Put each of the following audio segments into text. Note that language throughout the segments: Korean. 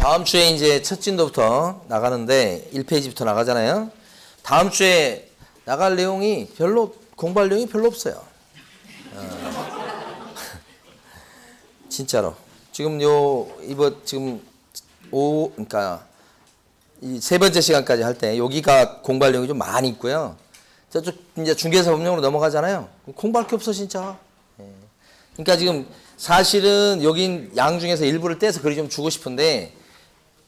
다음 주에 이제 첫 진도부터 나가는데 1페이지부터 나가잖아요. 다음 주에 나갈 내용이 공부할 내용이 별로 없어요. 진짜로. 지금 그러니까 이 세 번째 시간까지 할 때 여기가 공부할 내용이 좀 많이 있고요. 저쪽 이제 중개사 법령으로 넘어가잖아요. 공부할 게 없어 진짜. 그러니까 지금 사실은 여긴 양 중에서 일부를 떼서 글이 좀 주고 싶은데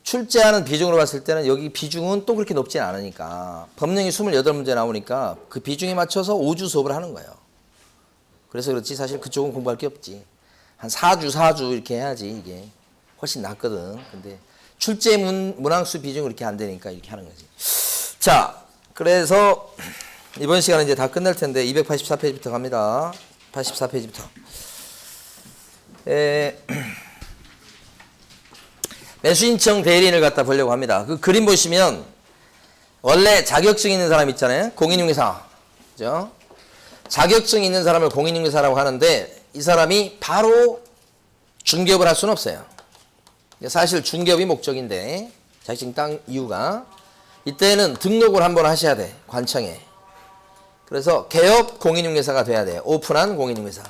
출제하는 비중으로 봤을 때는 여기 비중은 또 그렇게 높진 않으니까 법령이 28문제 나오니까 그 비중에 맞춰서 5주 수업을 하는 거예요. 그래서 그렇지 사실 그쪽은 공부할 게 없지. 한 4주 이렇게 해야지 이게 훨씬 낫거든. 근데 출제 문항수 비중이 그렇게 안 되니까 이렇게 하는 거지. 자, 그래서 이번 시간은 이제 다 끝날 텐데 284페이지부터 갑니다. 84페이지부터. 매수신청 대리인을 갖다 보려고 합니다. 그 그림 보시면 원래 자격증 있는 사람 있잖아요. 공인중개사. 그죠? 자격증 있는 사람을 공인중개사라고 하는데 이 사람이 바로 중개업을 할 수는 없어요. 사실 중개업이 목적인데 자격증 딴 이유가 이때는 등록을 한번 하셔야 돼. 관청에. 그래서 개업 공인중개사가 돼야 돼요. 오픈한 공인중개사.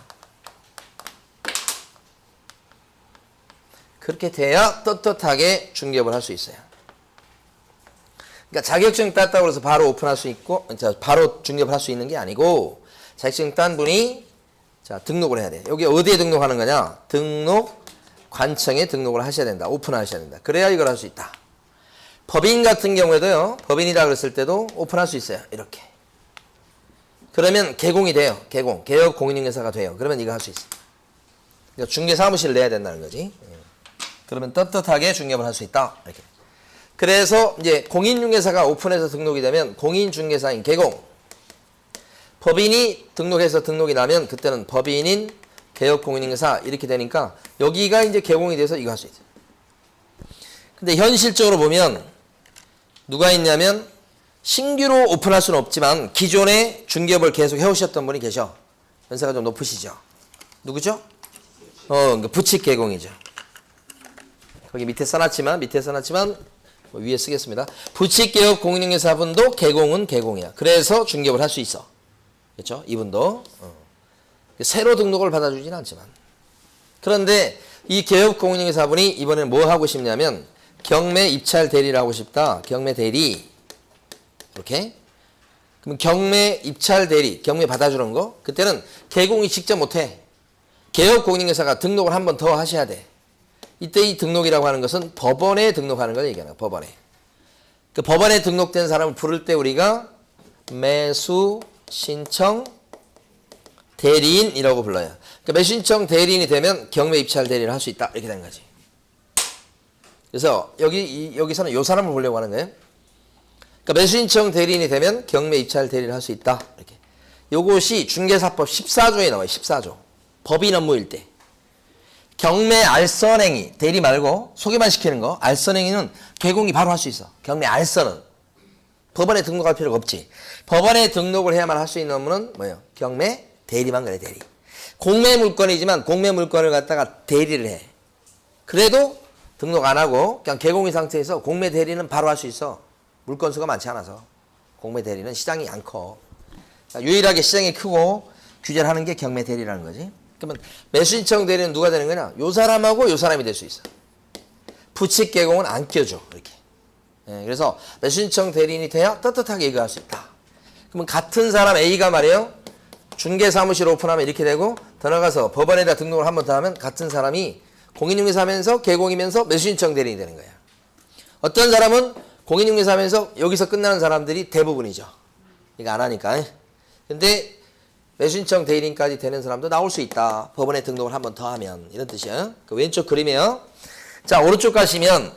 그렇게 돼야 떳떳하게 중개업을 할 수 있어요. 그러니까 자격증 땄다고 해서 바로 오픈할 수 있고, 바로 중개업을 할 수 있는 게 아니고, 자격증 딴 분이 등록을 해야 돼. 여기 어디에 등록하는 거냐? 관청에 등록을 하셔야 된다. 오픈하셔야 된다. 그래야 이걸 할 수 있다. 법인 같은 경우에도요, 법인이라 그랬을 때도 오픈할 수 있어요. 이렇게. 그러면 개공이 돼요. 개업 공인중개사가 돼요. 그러면 이거 할 수 있어. 그러니까 중개사무실을 내야 된다는 거지. 그러면 떳떳하게 중개업을 할 수 있다. 이렇게. 그래서 이제 공인중개사가 오픈해서 등록이 되면 공인중개사인 개공. 법인이 등록해서 등록이 나면 그때는 법인인 개업 공인중개사 이렇게 되니까 여기가 이제 개공이 돼서 이거 할 수 있어요. 근데 현실적으로 보면 누가 있냐면 신규로 오픈할 수는 없지만 기존에 중개업을 계속 해오셨던 분이 계셔. 연세가 좀 높으시죠. 누구죠? 부칙 개공이죠. 거기 밑에 써놨지만 위에 쓰겠습니다. 부칙개업 공인중개사분도 개공은 개공이야. 그래서 중개업을 할 수 있어. 그렇죠? 이분도 새로 등록을 받아주진 않지만 그런데 이 개업 공인중개사분이 이번에는 뭐 하고 싶냐면 경매 입찰 대리를 하고 싶다. 경매 대리 이렇게 그럼 경매 입찰 대리 경매 받아주는 거 그때는 개공이 직접 못해. 개업 공인중개사가 등록을 한 번 더 하셔야 돼. 이때 이 등록이라고 하는 것은 법원에 등록하는 걸 얘기하는 거야. 법원에. 그 법원에 등록된 사람을 부를 때 우리가 매수 신청 대리인이라고 불러요. 그러니까 매수 신청 대리인이 되면 경매 입찰 대리를 할 수 있다. 이렇게 되는 거지. 그래서 여기서는 이 사람을 보려고 하는 거예요. 그러니까 매수 신청 대리인이 되면 경매 입찰 대리를 할 수 있다. 이렇게. 요것이 중개사법 14조에 나와요. 14조. 법인 업무일 때. 경매 알선행위, 대리 말고 소개만 시키는 거, 알선행위는 개공이 바로 할 수 있어. 경매 알선은. 법원에 등록할 필요가 없지. 법원에 등록을 해야만 할 수 있는 업무는 뭐예요? 경매 대리만 그래, 대리. 공매 물건이지만 공매 물건을 갖다가 대리를 해. 그래도 등록 안 하고 그냥 개공인 상태에서 공매 대리는 바로 할 수 있어. 물건 수가 많지 않아서. 공매 대리는 시장이 안 커. 그러니까 유일하게 시장이 크고 규제를 하는 게 경매 대리라는 거지. 그러면 매수신청 대리는 누가 되는 거냐? 요 사람하고 요 사람이 될 수 있어. 부칙 개공은 안 껴줘. 이렇게. 그래서 매수신청 대리인이 돼야 떳떳하게 이거 할 수 있다. 그러면 같은 사람 A가 말이에요. 중개사무실 오픈하면 이렇게 되고 더 나가서 법원에다 등록을 한 번 더 하면 같은 사람이 공인중개사 하면서 개공이면서 매수신청 대리인이 되는 거야. 어떤 사람은 공인중개사 하면서 여기서 끝나는 사람들이 대부분이죠. 이거 안 하니까. 근데 매수신청 대리인까지 되는 사람도 나올 수 있다. 법원에 등록을 한 번 더 하면. 이런 뜻이에요. 그 왼쪽 그림이에요. 자, 오른쪽 가시면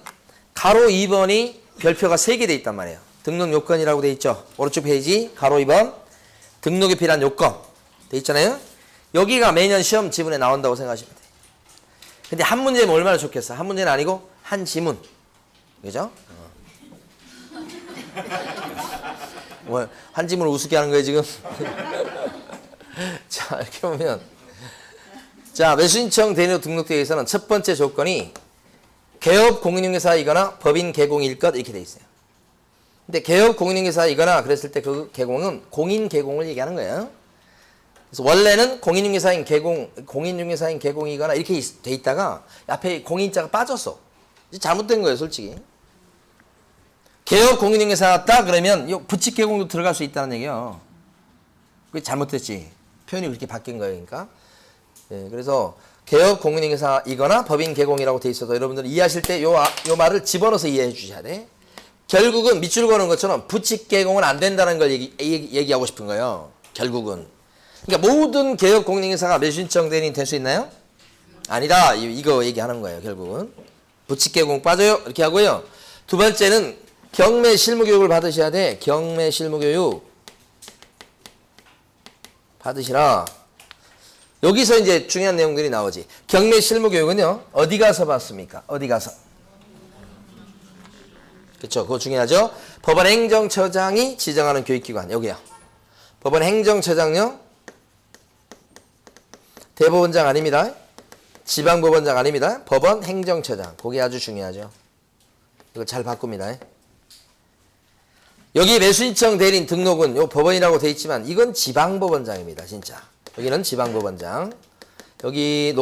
가로 2번이 별표가 3개 돼 있단 말이에요. 등록 요건이라고 돼 있죠. 오른쪽 페이지 가로 2번 등록에 필요한 요건 돼 있잖아요. 여기가 매년 시험 지문에 나온다고 생각하시면 돼요. 근데 한 문제면 얼마나 좋겠어. 한 문제는 아니고 한 지문. 그죠? 뭐, 한 지문을 우습게 하는 거예요 지금? 자, 이렇게 보면 자, 매수신청 대리로 등록되기 위해서는 첫 번째 조건이 개업 공인중개사이거나 법인 개공일 것 이렇게 돼 있어요. 근데 개업 공인중개사이거나 그랬을 때 그 개공은 공인 개공을 얘기하는 거예요. 그래서 원래는 공인중개사인 개공, 공인중개사인 개공이거나 이렇게 돼 있다가 앞에 공인자가 빠졌어. 잘못된 거예요, 솔직히. 개업 공인중개사였다 그러면 요 부칙 개공도 들어갈 수 있다는 얘기예요. 그게 잘못됐지. 표현이 그렇게 바뀐 거예요, 그러니까. 예, 그래서 개업 공인중개사이거나 법인 개공이라고 돼 있어서 여러분들 이해하실 때 요 말을 집어넣어서 이해해 주셔야 돼. 결국은 밑줄 거는 것처럼 부칙 개공은 안 된다는 걸 얘기하고 싶은 거예요. 결국은. 그러니까 모든 개업 공인중개사가 매수신청 대리인 될 수 있나요? 아니다. 이거 얘기하는 거예요, 결국은. 부칙 개공 빠져요. 이렇게 하고요. 두 번째는 경매 실무 교육을 받으셔야 돼. 경매 실무 교육 받으시라. 여기서 이제 중요한 내용들이 나오지. 경매 실무 교육은요. 어디 가서 받습니까? 어디 가서? 그렇죠. 그거 중요하죠. 법원 행정처장이 지정하는 교육기관. 여기요. 법원 행정처장요. 대법원장 아닙니다. 지방법원장 아닙니다. 법원 행정처장. 그게 아주 중요하죠. 이거 잘 바꿉니다. 여기 매수신청 대리인 등록은 요 법원이라고 돼 있지만 이건 지방법원장입니다. 진짜. 여기는 지방법원장. 여기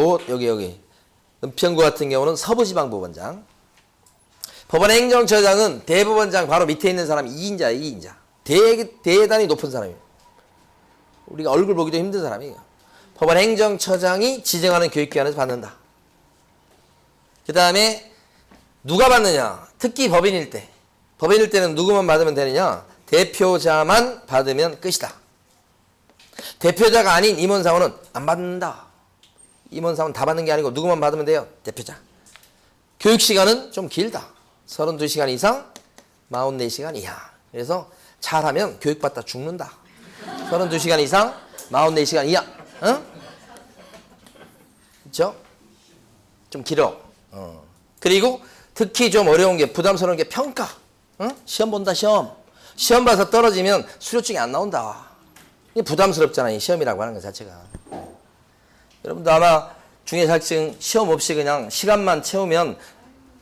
은평구 같은 경우는 서부지방법원장. 법원 행정처장은 대법원장 바로 밑에 있는 사람이 2인자. 대단히 높은 사람이에요. 우리가 얼굴 보기도 힘든 사람이에요. 법원 행정처장이 지정하는 교육기관에서 받는다. 그 다음에 누가 받느냐? 특히 법인일 때. 법인일 때는 누구만 받으면 되느냐? 대표자만 받으면 끝이다. 대표자가 아닌 임원사원은 안 받는다. 임원사원 다 받는 게 아니고 누구만 받으면 돼요? 대표자. 교육시간은 좀 길다. 32시간 이상, 44시간 이하. 그래서 잘하면 교육받다 죽는다. 32시간 이상, 44시간 이하. 그렇죠? 좀 길어. 그리고 특히 좀 어려운 게 부담스러운 게 평가. 시험 본다, 시험. 시험 봐서 떨어지면 수료증이 안 나온다. 이게 부담스럽잖아요. 이 시험이라고 하는 것 자체가. 여러분도 아마 중개 자격증 시험 없이 그냥 시간만 채우면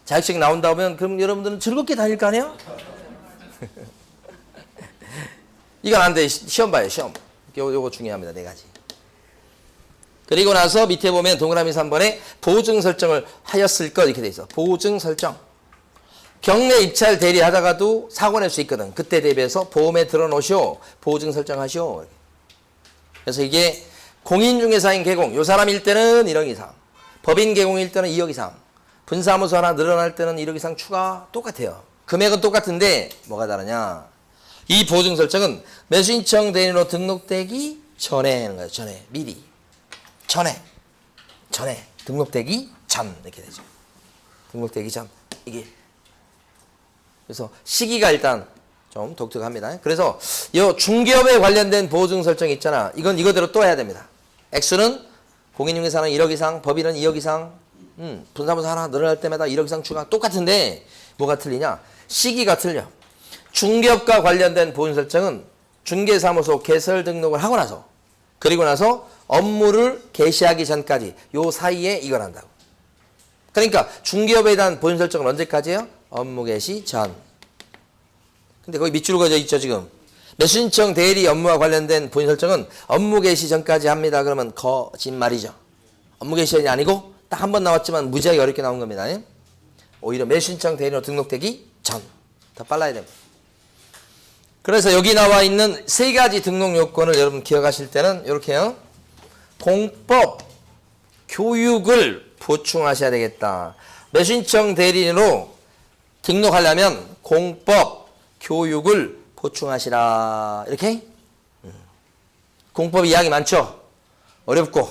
자격증 나온다고 하면 그럼 여러분들은 즐겁게 다닐 거 아니에요? 이건 안 돼. 시험 봐요, 시험. 요거 중요합니다. 네 가지. 그리고 나서 밑에 보면 동그라미 3번에 보증 설정을 하였을 것 이렇게 돼 있어. 보증 설정. 경매 입찰 대리하다가도 사고 낼 수 있거든. 그때 대비해서 보험에 들어놓으시오. 보증 설정하시오. 그래서 이게 공인중개사인 개공. 요 사람일 때는 1억 이상. 법인 개공일 때는 2억 이상. 분사무소 하나 늘어날 때는 1억 이상 추가. 똑같아요. 금액은 똑같은데 뭐가 다르냐. 이 보증 설정은 매수신청 대리인으로 등록되기 전에 하는 거예요. 전에. 미리. 전에 등록되기 전 이렇게 되죠. 등록되기 전 이게 그래서 시기가 일단 좀 독특합니다. 그래서 이 중개업에 관련된 보증 설정 있잖아. 이건 이거대로 또 해야 됩니다. 액수는 공인중개사는 1억 이상, 법인은 2억 이상, 분사무소 하나 늘어날 때마다 1억 이상 추가 똑같은데 뭐가 틀리냐? 시기가 틀려. 중개업과 관련된 보증 설정은 중개사무소 개설 등록을 하고 나서 그리고 나서 업무를 개시하기 전까지 요 사이에 이걸 한다고. 그러니까 중개업에 대한 보증 설정은 언제까지예요? 업무 개시 전. 근데 거기 밑줄 그어져 있죠 지금. 매수신청 대리 업무와 관련된 보증 설정은 업무 개시 전까지 합니다. 그러면 거짓말이죠. 업무 개시 전이 아니고 딱 한 번 나왔지만 무지하게 어렵게 나온 겁니다. 오히려 매수신청 대리로 등록되기 전. 더 빨라야 됩니다. 그래서 여기 나와 있는 세 가지 등록 요건을 여러분 기억하실 때는 이렇게요. 공법, 교육을 보충하셔야 되겠다. 매수신청 대리인으로 등록하려면 공법, 교육을 보충하시라. 이렇게? 공법 이야기 많죠? 어렵고.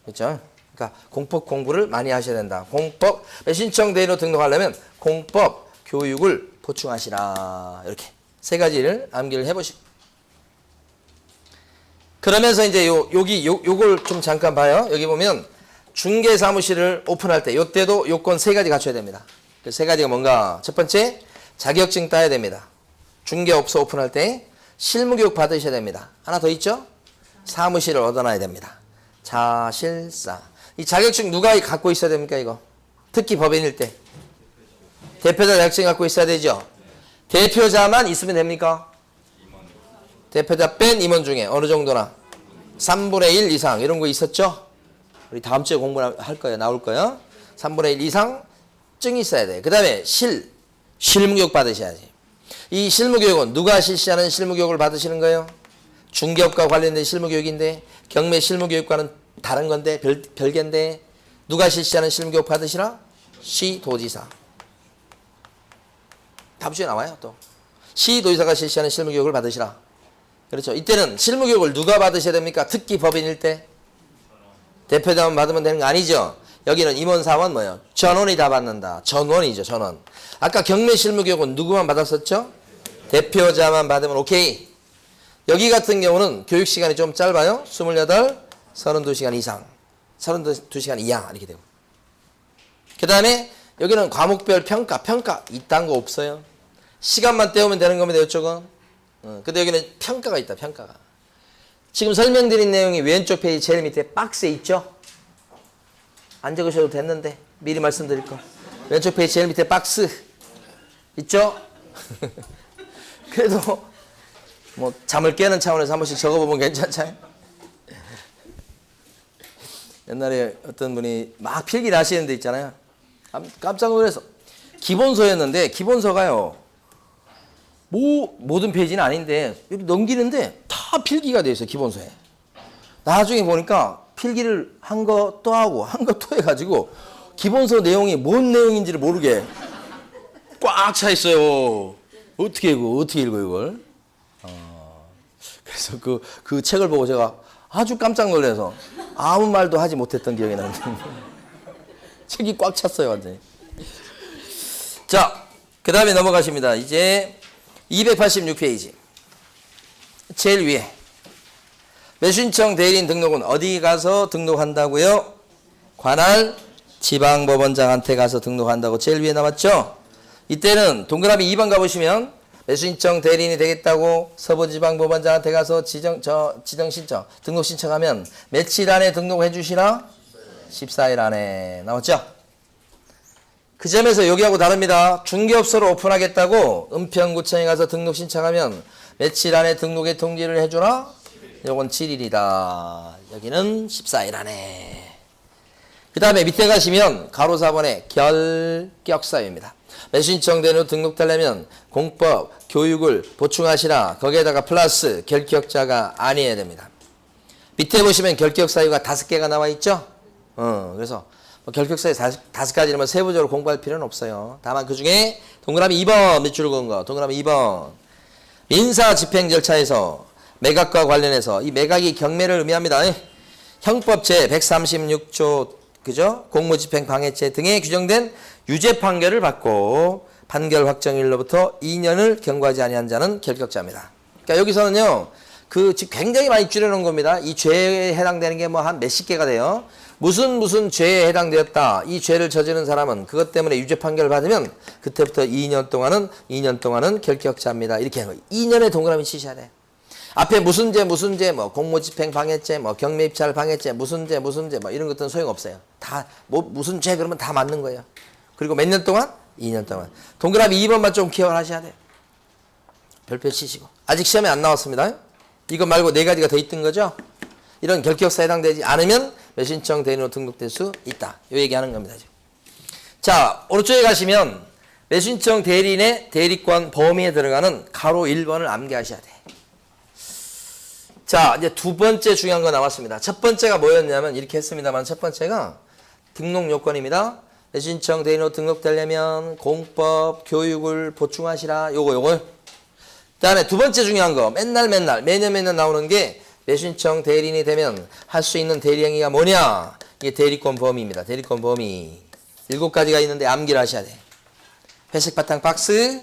그렇죠? 그러니까 공법 공부를 많이 하셔야 된다. 공법, 매수신청 대리인으로 등록하려면 공법, 교육을 보충하시라. 이렇게. 세 가지를 암기를 해보시고. 그러면서 이제 요걸 좀 잠깐 봐요. 여기 보면 중개사무실을 오픈할 때 요때도 요건 세 가지 갖춰야 됩니다. 그 세 가지가 뭔가? 첫 번째, 자격증 따야 됩니다. 중개업소 오픈할 때 실무교육 받으셔야 됩니다. 하나 더 있죠? 사무실을 얻어놔야 됩니다. 자실사. 이 자격증 누가 갖고 있어야 됩니까, 이거? 특히 법인일 때. 대표자 자격증 갖고 있어야 되죠. 대표자만 있으면 됩니까? 대표자 뺀 임원 중에 어느 정도나 3분의 1 이상 이런 거 있었죠? 우리 다음 주에 공부할 거예요. 나올 거예요. 3분의 1 이상 증이 있어야 돼. 그 다음에 실무교육 받으셔야지. 이 실무교육은 누가 실시하는 실무교육을 받으시는 거예요? 중개업과 관련된 실무교육인데 경매 실무교육과는 다른 건데 별개인데 누가 실시하는 실무교육 받으시나? 시도지사. 다음 주에 나와요 또. 시도지사가 실시하는 실무교육을 받으시라. 그렇죠. 이때는 실무교육을 누가 받으셔야 됩니까? 특기 법인일 때. 대표자만 받으면 되는 거 아니죠. 여기는 임원사원 뭐예요? 전원이 다 받는다. 전원이죠. 전원. 아까 경매 실무교육은 누구만 받았었죠? 대표자만 받으면 오케이. 여기 같은 경우는 교육시간이 좀 짧아요. 28, 32시간 이상. 32시간 이하 이렇게 되고. 그 다음에 여기는 과목별 평가 이딴 거 없어요. 시간만 때우면 되는 겁니다. 이쪽은. 근데 여기는 평가가 있다. 평가가. 지금 설명드린 내용이 왼쪽 페이지 제일 밑에 박스에 있죠? 안 적으셔도 됐는데 미리 말씀드릴 거. 왼쪽 페이지 제일 밑에 박스 있죠? 그래도 뭐 잠을 깨는 차원에서 한 번씩 적어보면 괜찮잖아요. 옛날에 어떤 분이 막 필기를 하시는 데 있잖아요. 깜짝 놀라서 기본서였는데 기본서가요. 모든 페이지는 아닌데 이렇게 넘기는데 다 필기가 돼 있어요. 기본서에. 나중에 보니까 필기를 한 거 또 하고 한 거 또 해가지고 기본서 내용이 뭔 내용인지를 모르게 꽉 차 있어요. 어떻게 읽어 이걸? 그래서 그 책을 보고 제가 아주 깜짝 놀라서 아무 말도 하지 못했던 기억이 나는데 책이 꽉 찼어요 완전히. 자, 그 다음에 넘어가십니다. 이제 286페이지 제일 위에 매수신청 대리인 등록은 어디 가서 등록한다고요? 관할 지방법원장한테 가서 등록한다고 제일 위에 나왔죠? 이때는 동그라미 2번 가보시면 매수신청 대리인이 되겠다고 서부지방법원장한테 가서 지정신청 등록 신청하면 며칠 안에 등록해 주시나? 14일 안에 나왔죠? 그 점에서 여기하고 다릅니다. 중개업소를 오픈하겠다고 은평구청에 가서 등록 신청하면 며칠 안에 등록에 통지를 해주나? 요건 7일이다. 여기는 14일 안에. 그 다음에 밑에 가시면 가로 4번에 결격사유입니다. 매수신청 대리인으로 등록되려면 공법, 교육을 보충하시라. 거기에다가 플러스 결격자가 아니어야 됩니다. 밑에 보시면 결격사유가 5개가 나와 있죠? 그래서 결격사유 5가지는 뭐 세부적으로 공부할 필요는 없어요. 다만 그 중에 동그라미 2번 밑줄 그은 거, 동그라미 2번. 민사 집행 절차에서 매각과 관련해서 이 매각이 경매를 의미합니다. 형법 제 136조 그죠? 공무집행 방해죄 등에 규정된 유죄 판결을 받고 판결 확정일로부터 2년을 경과하지 아니한 자는 결격자입니다. 그러니까 여기서는요. 굉장히 많이 줄여놓은 겁니다. 이 죄에 해당되는 게 뭐 한 몇십 개가 돼요. 무슨 죄에 해당되었다. 이 죄를 저지른 사람은 그것 때문에 유죄 판결을 받으면 그때부터 2년 동안은 결격자입니다. 이렇게 하는 거예요. 2년의 동그라미 치셔야 돼. 앞에 무슨 죄, 뭐 공무집행 방해죄, 뭐 경매 입찰 방해죄, 무슨 죄, 뭐 이런 것들은 소용없어요. 다 뭐 무슨 죄 그러면 다 맞는 거예요. 그리고 몇 년 동안? 2년 동안. 동그라미 2번만 좀 기억을 하셔야 돼요. 별표 치시고. 아직 시험에 안 나왔습니다. 이거 말고 4가지가 더 있던 거죠. 이런 결격사에 해당되지 않으면 매수신청 대리인으로 등록될 수 있다. 이 얘기하는 겁니다. 지금. 자, 오른쪽에 가시면 매수신청 대리인의 대리권 범위에 들어가는 가로 1번을 암기하셔야 돼. 자, 이제 두 번째 중요한 거 나왔습니다. 첫 번째가 뭐였냐면 이렇게 했습니다만 첫 번째가 등록 요건입니다. 매수신청 대리인으로 등록되려면 공법, 교육을 보충하시라. 요거. 그다음에 두 번째 중요한 거 매년 나오는 게 매수신청 대리인이 되면 할 수 있는 대리행위가 뭐냐? 이게 대리권 범위입니다. 대리권 범위 7가지가 있는데 암기를 하셔야 돼. 회색 바탕 박스.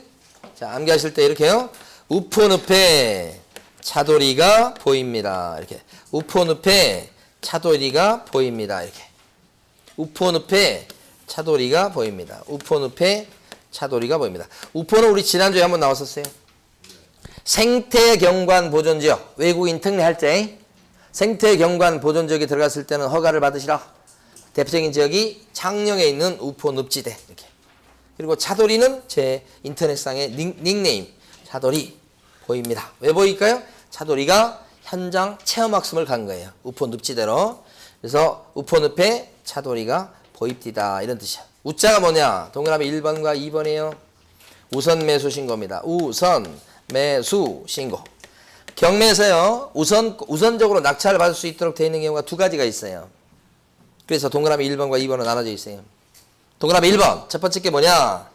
자, 암기하실 때 이렇게요. 우포늪에 차돌이가 보입니다. 이렇게 우포늪에 차돌이가 보입니다. 이렇게 우포늪에 차돌이가 보입니다. 우포늪에 차돌이가 보입니다. 우포는 우리 지난주에 한번 나왔었어요. 생태경관 보존지역 외국인 특례할 때 생태경관 보존지역에 들어갔을 때는 허가를 받으시라. 대표적인 지역이 창녕에 있는 우포늪지대 이렇게. 그리고 차돌이는 제 인터넷상의 닉네임 차돌이 보입니다. 왜 보일까요? 차돌이가 현장 체험학습을 간 거예요. 우포 늪지대로. 그래서 우포 늪에 차돌이가 보입디다 이런 뜻이야. 우자가 뭐냐? 동그라미 1번과 2번이에요. 우선 매수 신고입니다. 우선 매수 신고. 경매에서요. 우선적으로 낙찰을 받을 수 있도록 되어 있는 경우가 두 가지가 있어요. 그래서 동그라미 1번과 2번으로 나눠져 있어요. 동그라미 1번 첫 번째 게 뭐냐?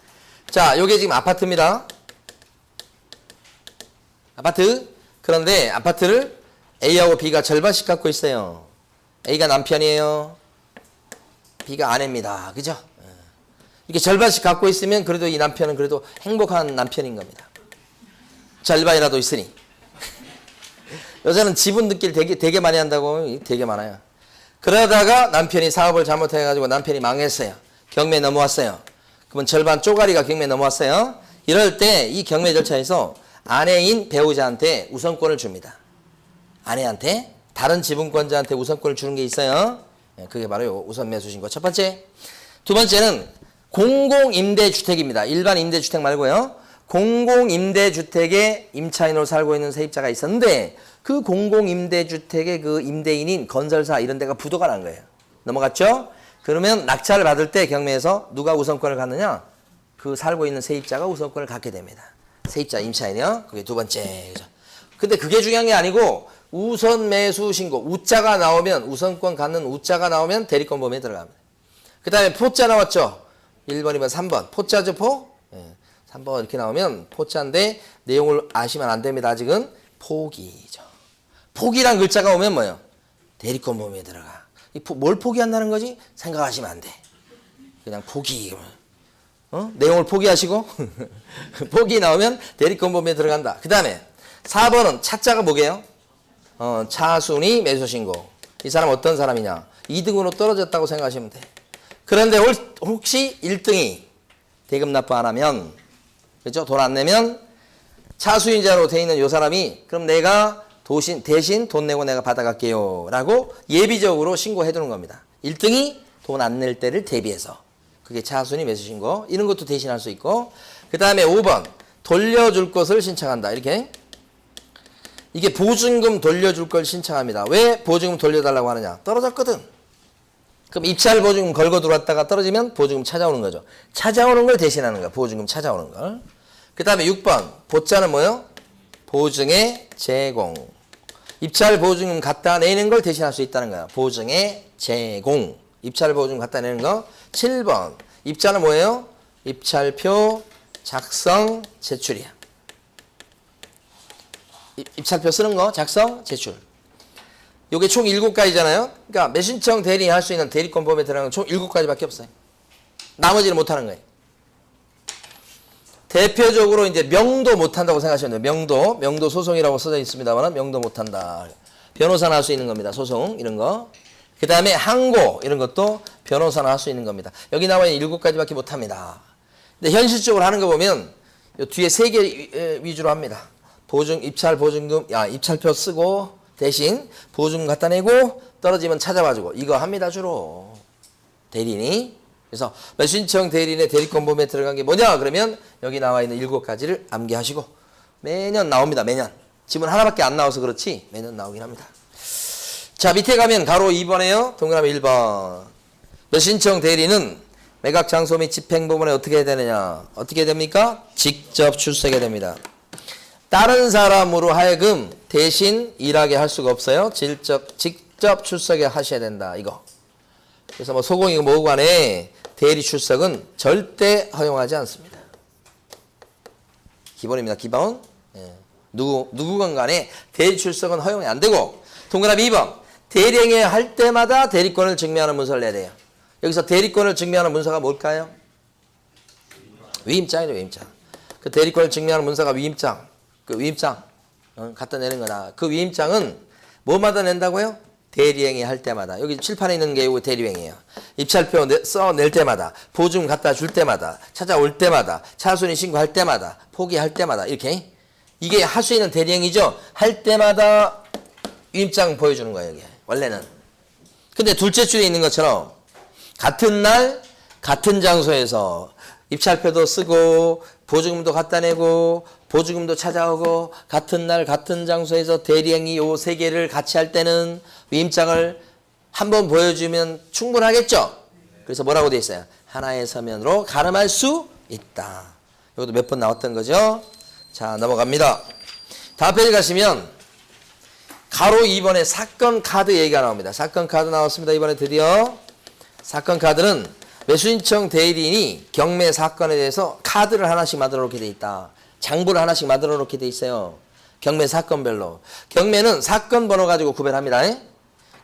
자, 요게 지금 아파트입니다. 아파트. 그런데 아파트를 A하고 B가 절반씩 갖고 있어요. A가 남편이에요. B가 아내입니다. 그죠? 이렇게 절반씩 갖고 있으면 그래도 이 남편은 그래도 행복한 남편인 겁니다. 절반이라도 있으니. 여자는 지분 느낄 되게 많이 한다고. 되게 많아요. 그러다가 남편이 사업을 잘못해가지고 남편이 망했어요. 경매 넘어왔어요. 그러면 절반 쪼가리가 경매 넘어왔어요. 이럴 때 이 경매 절차에서 아내인 배우자한테 우선권을 줍니다. 아내한테 다른 지분권자한테 우선권을 주는 게 있어요. 그게 바로 우선 매수 신고 첫 번째. 두 번째는 공공임대주택입니다. 일반 임대주택 말고요. 공공임대주택에 임차인으로 살고 있는 세입자가 있었는데 그 공공임대주택의 그 임대인인 건설사 이런 데가 부도가 난 거예요. 넘어갔죠? 그러면 낙찰을 받을 때 경매에서 누가 우선권을 갖느냐? 그 살고 있는 세입자가 우선권을 갖게 됩니다. 세입자 임차인이요. 그게 두 번째. 그죠? 근데 그게 중요한 게 아니고 우선 매수 신고 우자가 나오면 우선권 갖는 우자가 나오면 대리권 범위에 들어갑니다. 그 다음에 포자 나왔죠. 1번, 2번, 3번. 포자죠, 포? 3번 이렇게 나오면 포자인데 내용을 아시면 안 됩니다. 아직은 포기죠. 포기란 글자가 오면 뭐예요? 대리권 범위에 들어가. 뭘 포기한다는 거지? 생각하시면 안 돼. 그냥 포기. 내용을 포기하시고 포기 나오면 대리권 범위에 들어간다. 그 다음에 4번은 차자가 뭐게요? 차순위 매수 신고. 이 사람 어떤 사람이냐? 2등으로 떨어졌다고 생각하시면 돼. 그런데 혹시 1등이 대금 납부 안 하면, 그죠? 돈 안 내면 차수인자로 돼 있는 요 사람이 그럼 내가 대신 돈 내고 내가 받아갈게요 라고 예비적으로 신고해 두는 겁니다. 1등이 돈 안 낼 때를 대비해서. 그게 차순위 매수 신고. 이런 것도 대신할 수 있고. 그 다음에 5번 돌려줄 것을 신청한다. 이렇게. 이게 보증금 돌려줄 걸 신청합니다. 왜 보증금 돌려달라고 하느냐? 떨어졌거든. 그럼 입찰 보증금 걸고 들어왔다가 떨어지면 보증금 찾아오는 거죠. 찾아오는 걸 대신하는 거야. 보증금 찾아오는 걸. 그 다음에 6번 보자는 뭐예요? 보증의 제공. 입찰 보증금 갖다 내는 걸 대신할 수 있다는 거야. 보증의 제공. 입찰 보증금 갖다 내는 거. 7번 입찰은 뭐예요? 입찰표 작성 제출이야. 입찰표 쓰는 거 작성 제출. 요게 총 7가지잖아요. 그러니까 매수신청 대리인이 할 수 있는 대리권 범위에 들어가는 건 총 7가지밖에 없어요. 나머지는 못 하는 거예요. 대표적으로 이제 명도 못 한다고 생각하시면 돼요. 명도 소송이라고 써져 있습니다만 명도 못 한다. 변호사는 할 수 있는 겁니다. 소송 이런 거. 그 다음에 항고 이런 것도 변호사는 할 수 있는 겁니다. 여기 나와 있는 7가지밖에 못 합니다. 근데 현실적으로 하는 거 보면 요 뒤에 3개 위주로 합니다. 입찰 보증금, 입찰표 쓰고 대신 보증금 갖다 내고 떨어지면 찾아와주고 이거 합니다 주로 대리인이. 그래서 매수신청 대리인의 대리권 범위에 들어간 게 뭐냐? 그러면 여기 나와 있는 7가지를 암기하시고 매년 나옵니다. 매년. 지문 하나밖에 안 나와서 그렇지 매년 나오긴 합니다. 자, 밑에 가면 가로 2번에요. 동그라미 1번. 매수신청 대리는 매각 장소 및 집행부문에 어떻게 해야 되느냐? 어떻게 됩니까? 직접 출석해야 됩니다. 다른 사람으로 하여금 대신 일하게 할 수가 없어요. 직접 출석해 하셔야 된다. 이거. 그래서 뭐 소공이고 뭐고 간에 대리 출석은 절대 허용하지 않습니다. 기본입니다. 기본. 누구건 간에 대리 출석은 허용이 안 되고. 동그라미 2번. 대리행위 할 때마다 대리권을 증명하는 문서를 내야 돼요. 여기서 대리권을 증명하는 문서가 뭘까요? 위임장이죠. 위임장. 그 대리권을 증명하는 문서가 위임장. 그 위임장 갖다 내는 거다. 그 위임장은 뭐마다 낸다고요? 대리행위 할 때마다. 여기 칠판에 있는 게 대리행위예요. 입찰표 써낼 때마다, 보증금 갖다 줄 때마다, 찾아올 때마다, 차순위 신고할 때마다, 포기할 때마다 이렇게. 이게 할 수 있는 대리행위죠. 할 때마다 위임장 보여주는 거예요. 이게 원래는. 근데 둘째 줄에 있는 것처럼 같은 날 같은 장소에서 입찰표도 쓰고 보증금도 갖다 내고 보증금도 찾아오고 같은 날 같은 장소에서 대리행위 요 세 개를 같이 할 때는 위임장을 한번 보여주면 충분하겠죠. 그래서 뭐라고 돼 있어요? 하나의 서면으로 가름할 수 있다. 이것도 몇 번 나왔던 거죠. 자, 넘어갑니다. 다음 페이지 가시면 가로 2번에 사건 카드 얘기가 나옵니다. 사건 카드 나왔습니다. 이번에 드디어 사건 카드는 매수신청 대리인이 경매 사건에 대해서 카드를 하나씩 만들어 놓게 돼 있다. 장부를 하나씩 만들어 놓게 돼 있어요. 경매 사건별로. 경매는 사건 번호 가지고 구별합니다.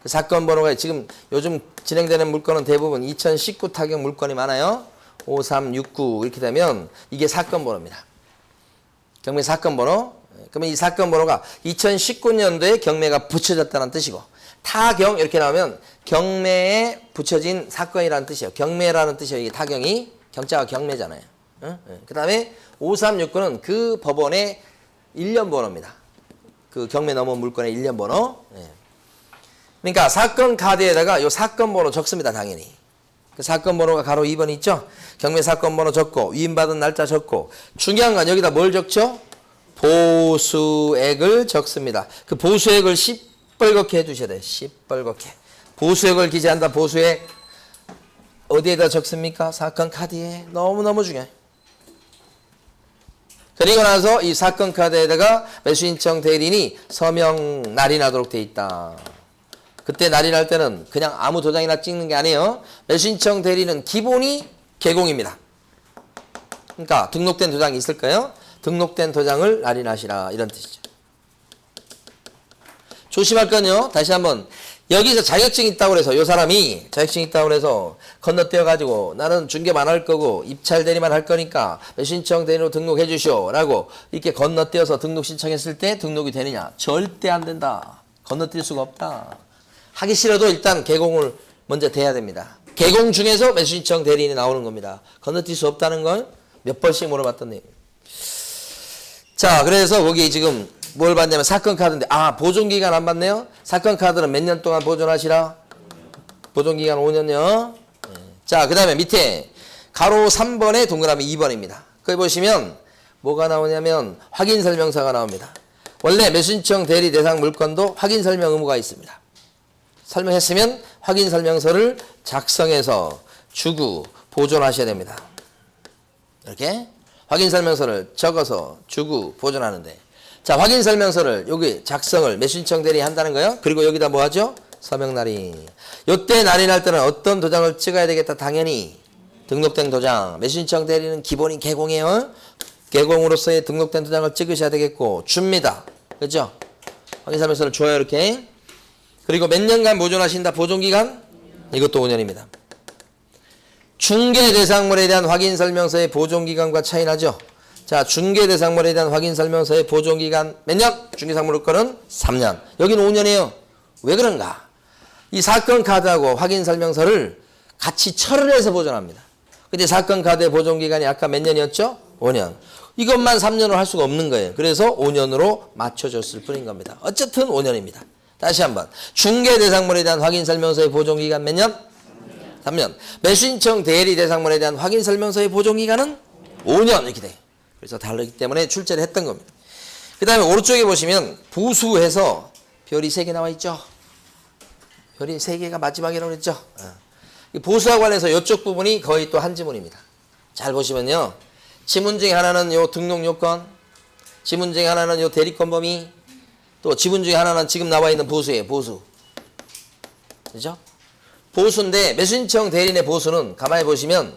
그 사건 번호가 지금 요즘 진행되는 물건은 대부분 2019 타격 물건이 많아요. 5369 이렇게 되면 이게 사건 번호입니다. 경매 사건 번호. 그러면 이 사건 번호가 2019년도에 경매가 붙여졌다는 뜻이고 타경 이렇게 나오면 경매에 붙여진 사건이라는 뜻이에요. 경매라는 뜻이에요. 이게 타경이 경자가 경매잖아요. 그 다음에 5369는 그 법원의 일련 번호입니다. 그 경매 넘은 물건의 일련 번호. 그러니까 사건 카드에다가 이 사건 번호 적습니다. 당연히. 그 사건 번호가 가로 2번 있죠. 경매 사건 번호 적고 위임받은 날짜 적고 중요한 건 여기다 뭘 적죠? 보수액을 적습니다. 그 보수액을 시뻘겋게 해두셔야 돼요. 시뻘겋게. 보수액을 기재한다. 보수액 어디에다 적습니까? 사건 카드에. 너무너무 중요해요. 그리고 나서 이 사건 카드에다가 매수신청 대리인이 서명 날인하도록 돼 있다. 그때 날인할 때는 그냥 아무 도장이나 찍는 게 아니에요. 매수신청 대리인은 기본이 개공입니다. 그러니까 등록된 도장이 있을 거예요. 등록된 도장을 날인하시라 이런 뜻이죠. 조심할 건요. 다시 한번 여기서 자격증이 있다고 해서 이 사람이 자격증이 있다고 해서 건너뛰어 가지고 나는 중개만 할 거고 입찰 대리만 할 거니까 매수신청 대리로 등록해 주시오 라고 이렇게 건너뛰어서 등록 신청했을 때 등록이 되느냐? 절대 안 된다. 건너뛸 수가 없다. 하기 싫어도 일단 개공을 먼저 대야 됩니다. 개공 중에서 매수신청 대리인이 나오는 겁니다. 건너뛸 수 없다는 걸 몇 번씩 물어봤던 내용. 자, 그래서 거기 지금 뭘 받냐면 사건 카드인데 보존기간 안 받네요. 사건 카드는 몇 년 동안 보존하시라? 보존기간 5년요. 자, 그 다음에 밑에 가로 3번에 동그라미 2번입니다. 거기 보시면 뭐가 나오냐면 확인설명서가 나옵니다. 원래 매수신청 대리 대상 물건도 확인설명 의무가 있습니다. 설명했으면 확인설명서를 작성해서 주고 보존하셔야 됩니다. 이렇게 확인설명서를 적어서 주고 보존하는데 자, 확인설명서를 여기 작성을 매수신청 대리 한다는 거예요. 그리고 여기다 뭐 하죠? 서명 날인. 요때 날인할 때는 어떤 도장을 찍어야 되겠다? 당연히 등록된 도장. 매수신청 대리는 기본이 개공이에요. 개공으로서의 등록된 도장을 찍으셔야 되겠고 줍니다. 그렇죠? 확인설명서를 줘요. 이렇게. 그리고 몇 년간 보존하신다? 보존기간? 이것도 5년입니다. 중개 대상물에 대한 확인설명서의 보존기간과 차이 나죠? 자, 중개 대상물에 대한 확인설명서의 보존기간 몇 년? 중개상물 거는 3년. 여기는 5년이에요. 왜 그런가? 이 사건 카드하고 확인설명서를 같이 철을 해서 보존합니다. 근데 사건 카드의 보존기간이 아까 몇 년이었죠? 5년. 이것만 3년으로 할 수가 없는 거예요. 그래서 5년으로 맞춰줬을 뿐인 겁니다. 어쨌든 5년입니다. 다시 한번. 중개 대상물에 대한 확인설명서의 보존기간 몇 년? 3년. 매수신청 대리 대상물에 대한 확인설명서의 보존기간은 5년 이렇게 돼요. 그래서 다르기 때문에 출제를 했던 겁니다. 그 다음에 오른쪽에 보시면 보수해서 별이 3개 나와 있죠. 별이 3개가 마지막이라고 그랬죠. 보수와 관해서 이쪽 부분이 거의 또 한 지문입니다. 잘 보시면요. 지문 중에 하나는 요 등록 요건, 지문 중에 하나는 요 대리권 범위, 또 지문 중에 하나는 지금 나와 있는 보수예요. 보수. 그죠? 보수인데 매수신청 대리인의 보수는 가만히 보시면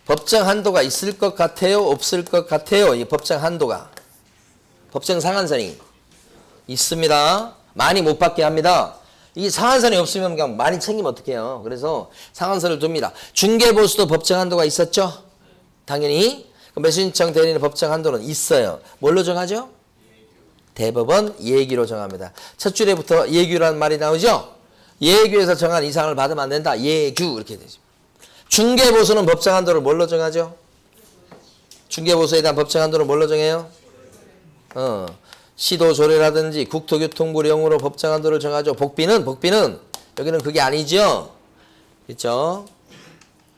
법정 한도가 있을 것 같아요? 없을 것 같아요? 이 법정 한도가. 법정 상한선이 있습니다. 많이 못 받게 합니다. 이 상한선이 없으면 그냥 많이 챙기면 어떡해요. 그래서 상한선을 둡니다. 중개보수도 법정 한도가 있었죠? 당연히. 매수신청 대리인의 법정 한도는 있어요. 뭘로 정하죠? 대법원 예규로 정합니다. 첫 줄에부터 예규라는 말이 나오죠? 예규에서 정한 이상을 받으면 안 된다. 예규 이렇게 되죠. 중개보수는 법정 한도를 뭘로 정하죠? 중개보수에 대한 법정 한도를 뭘로 정해요? 시도조례라든지 국토교통부령으로 법정 한도를 정하죠. 복비는 여기는 그게 아니죠. 그렇죠?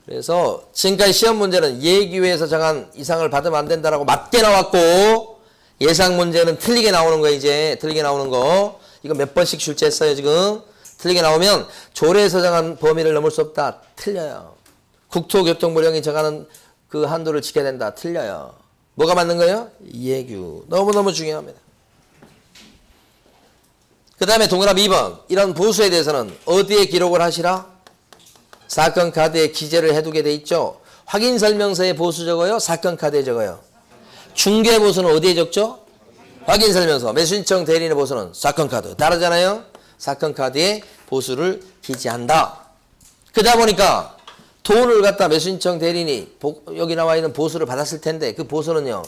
그래서 지금까지 시험 문제는 예기외에서 정한 이상을 받으면 안 된다라고 맞게 나왔고 예상 문제는 틀리게 나오는 거 이제 틀리게 나오는 거 이거 몇 번씩 출제했어요 지금 틀리게 나오면 조례에서 정한 범위를 넘을 수 없다 틀려요. 국토교통부령이 정하는 그 한도를 지켜야 된다 틀려요. 뭐가 맞는 거예요? 예규 너무너무 중요합니다. 그 다음에 동그라미 2번 이런 보수에 대해서는 어디에 기록을 하시라? 사건 카드에 기재를 해두게 돼 있죠. 확인 설명서에 보수 적어요? 사건 카드에 적어요? 중개 보수는 어디에 적죠? 확인 설명서. 매수신청 대리인의 보수는 사건 카드. 다르잖아요. 사건 카드에 보수를 기재한다. 그러다 보니까 돈을 갖다 매수신청 대리인이 여기 나와 있는 보수를 받았을 텐데 그 보수는요.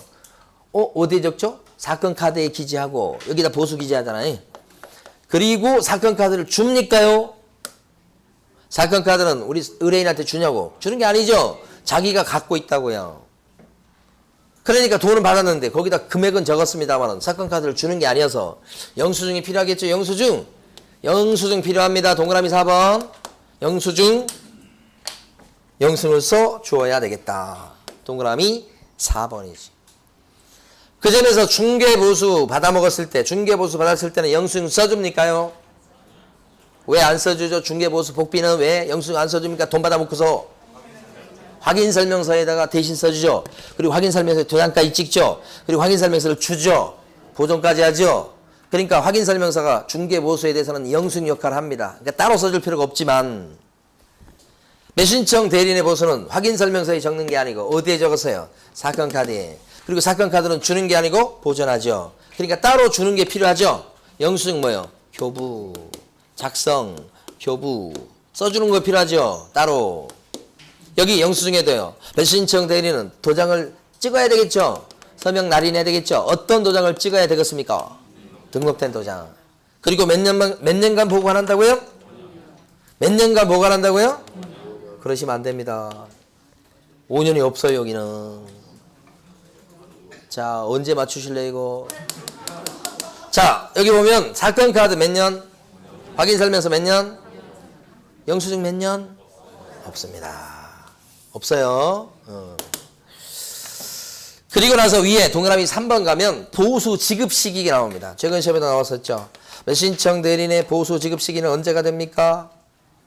어디에 적죠? 사건 카드에 기재하고 여기다 보수 기재하잖아요. 그리고 사건 카드를 줍니까요? 사건 카드는 우리 의뢰인한테 주냐고? 주는 게 아니죠. 자기가 갖고 있다고요. 그러니까 돈은 받았는데 거기다 금액은 적었습니다만 사건 카드를 주는 게 아니어서 영수증이 필요하겠죠. 영수증. 영수증 필요합니다. 동그라미 4번. 영수증. 영수증을 써 주어야 되겠다. 동그라미 4번이지. 그 점에서 중개보수 받아먹었을 때 중개보수 받았을 때는 영수증 써줍니까요? 왜 안 써주죠? 중개보수 복비는 왜 영수증 안 써줍니까? 돈 받아먹고서 확인설명서에다가 대신 써주죠. 그리고 확인설명서에 도장까지 찍죠. 그리고 확인설명서를 주죠. 보존까지 하죠. 그러니까 확인설명서가 중개보수에 대해서는 영수증 역할을 합니다. 그러니까 따로 써줄 필요가 없지만 매수신청 대리인의 보수는 확인설명서에 적는 게 아니고 어디에 적었어요? 사건 카드에. 그리고 사건 카드는 주는 게 아니고 보존하죠. 그러니까 따로 주는 게 필요하죠. 영수증 뭐요? 교부, 작성, 교부 써주는 거 필요하죠. 따로. 여기 영수증에도요. 매수신청 대리는 도장을 찍어야 되겠죠. 서명 날인해야 되겠죠. 어떤 도장을 찍어야 되겠습니까? 등록된 도장. 그리고 몇 년간 보관한다고요? 몇 년간 보관한다고요? 그러시면 안 됩니다. 5년이 없어요 여기는. 자, 언제 맞추실래요, 이거? 자, 여기 보면 사건 카드 몇 년? 확인 설명서 몇 년? 영수증 몇 년? 없습니다. 없어요. 그리고 나서 위에 동그라미 3번 가면 보수 지급 시기가 나옵니다. 최근 시험에도 나왔었죠. 매수신청 대리인의 보수 지급 시기는 언제가 됩니까?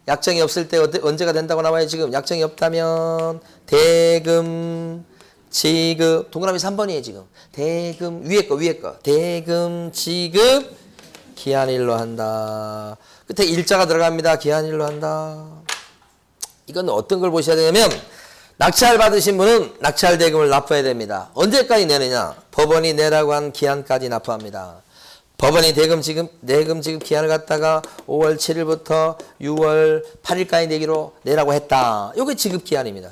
약정이 없을 때 언제가 된다고 나와요, 지금? 약정이 없다면 대금 지급 동그라미 3번이에요 지금. 대금 위에 거 대금 지급 기한일로 한다. 끝에 일자가 들어갑니다. 기한일로 한다. 이건 어떤 걸 보셔야 되냐면 낙찰 받으신 분은 낙찰 대금을 납부해야 됩니다. 언제까지 내느냐? 법원이 내라고 한 기한까지 납부합니다. 법원이 대금 지급 기한을 갖다가 5월 7일부터 6월 8일까지 내라고 했다. 이게 지급 기한입니다.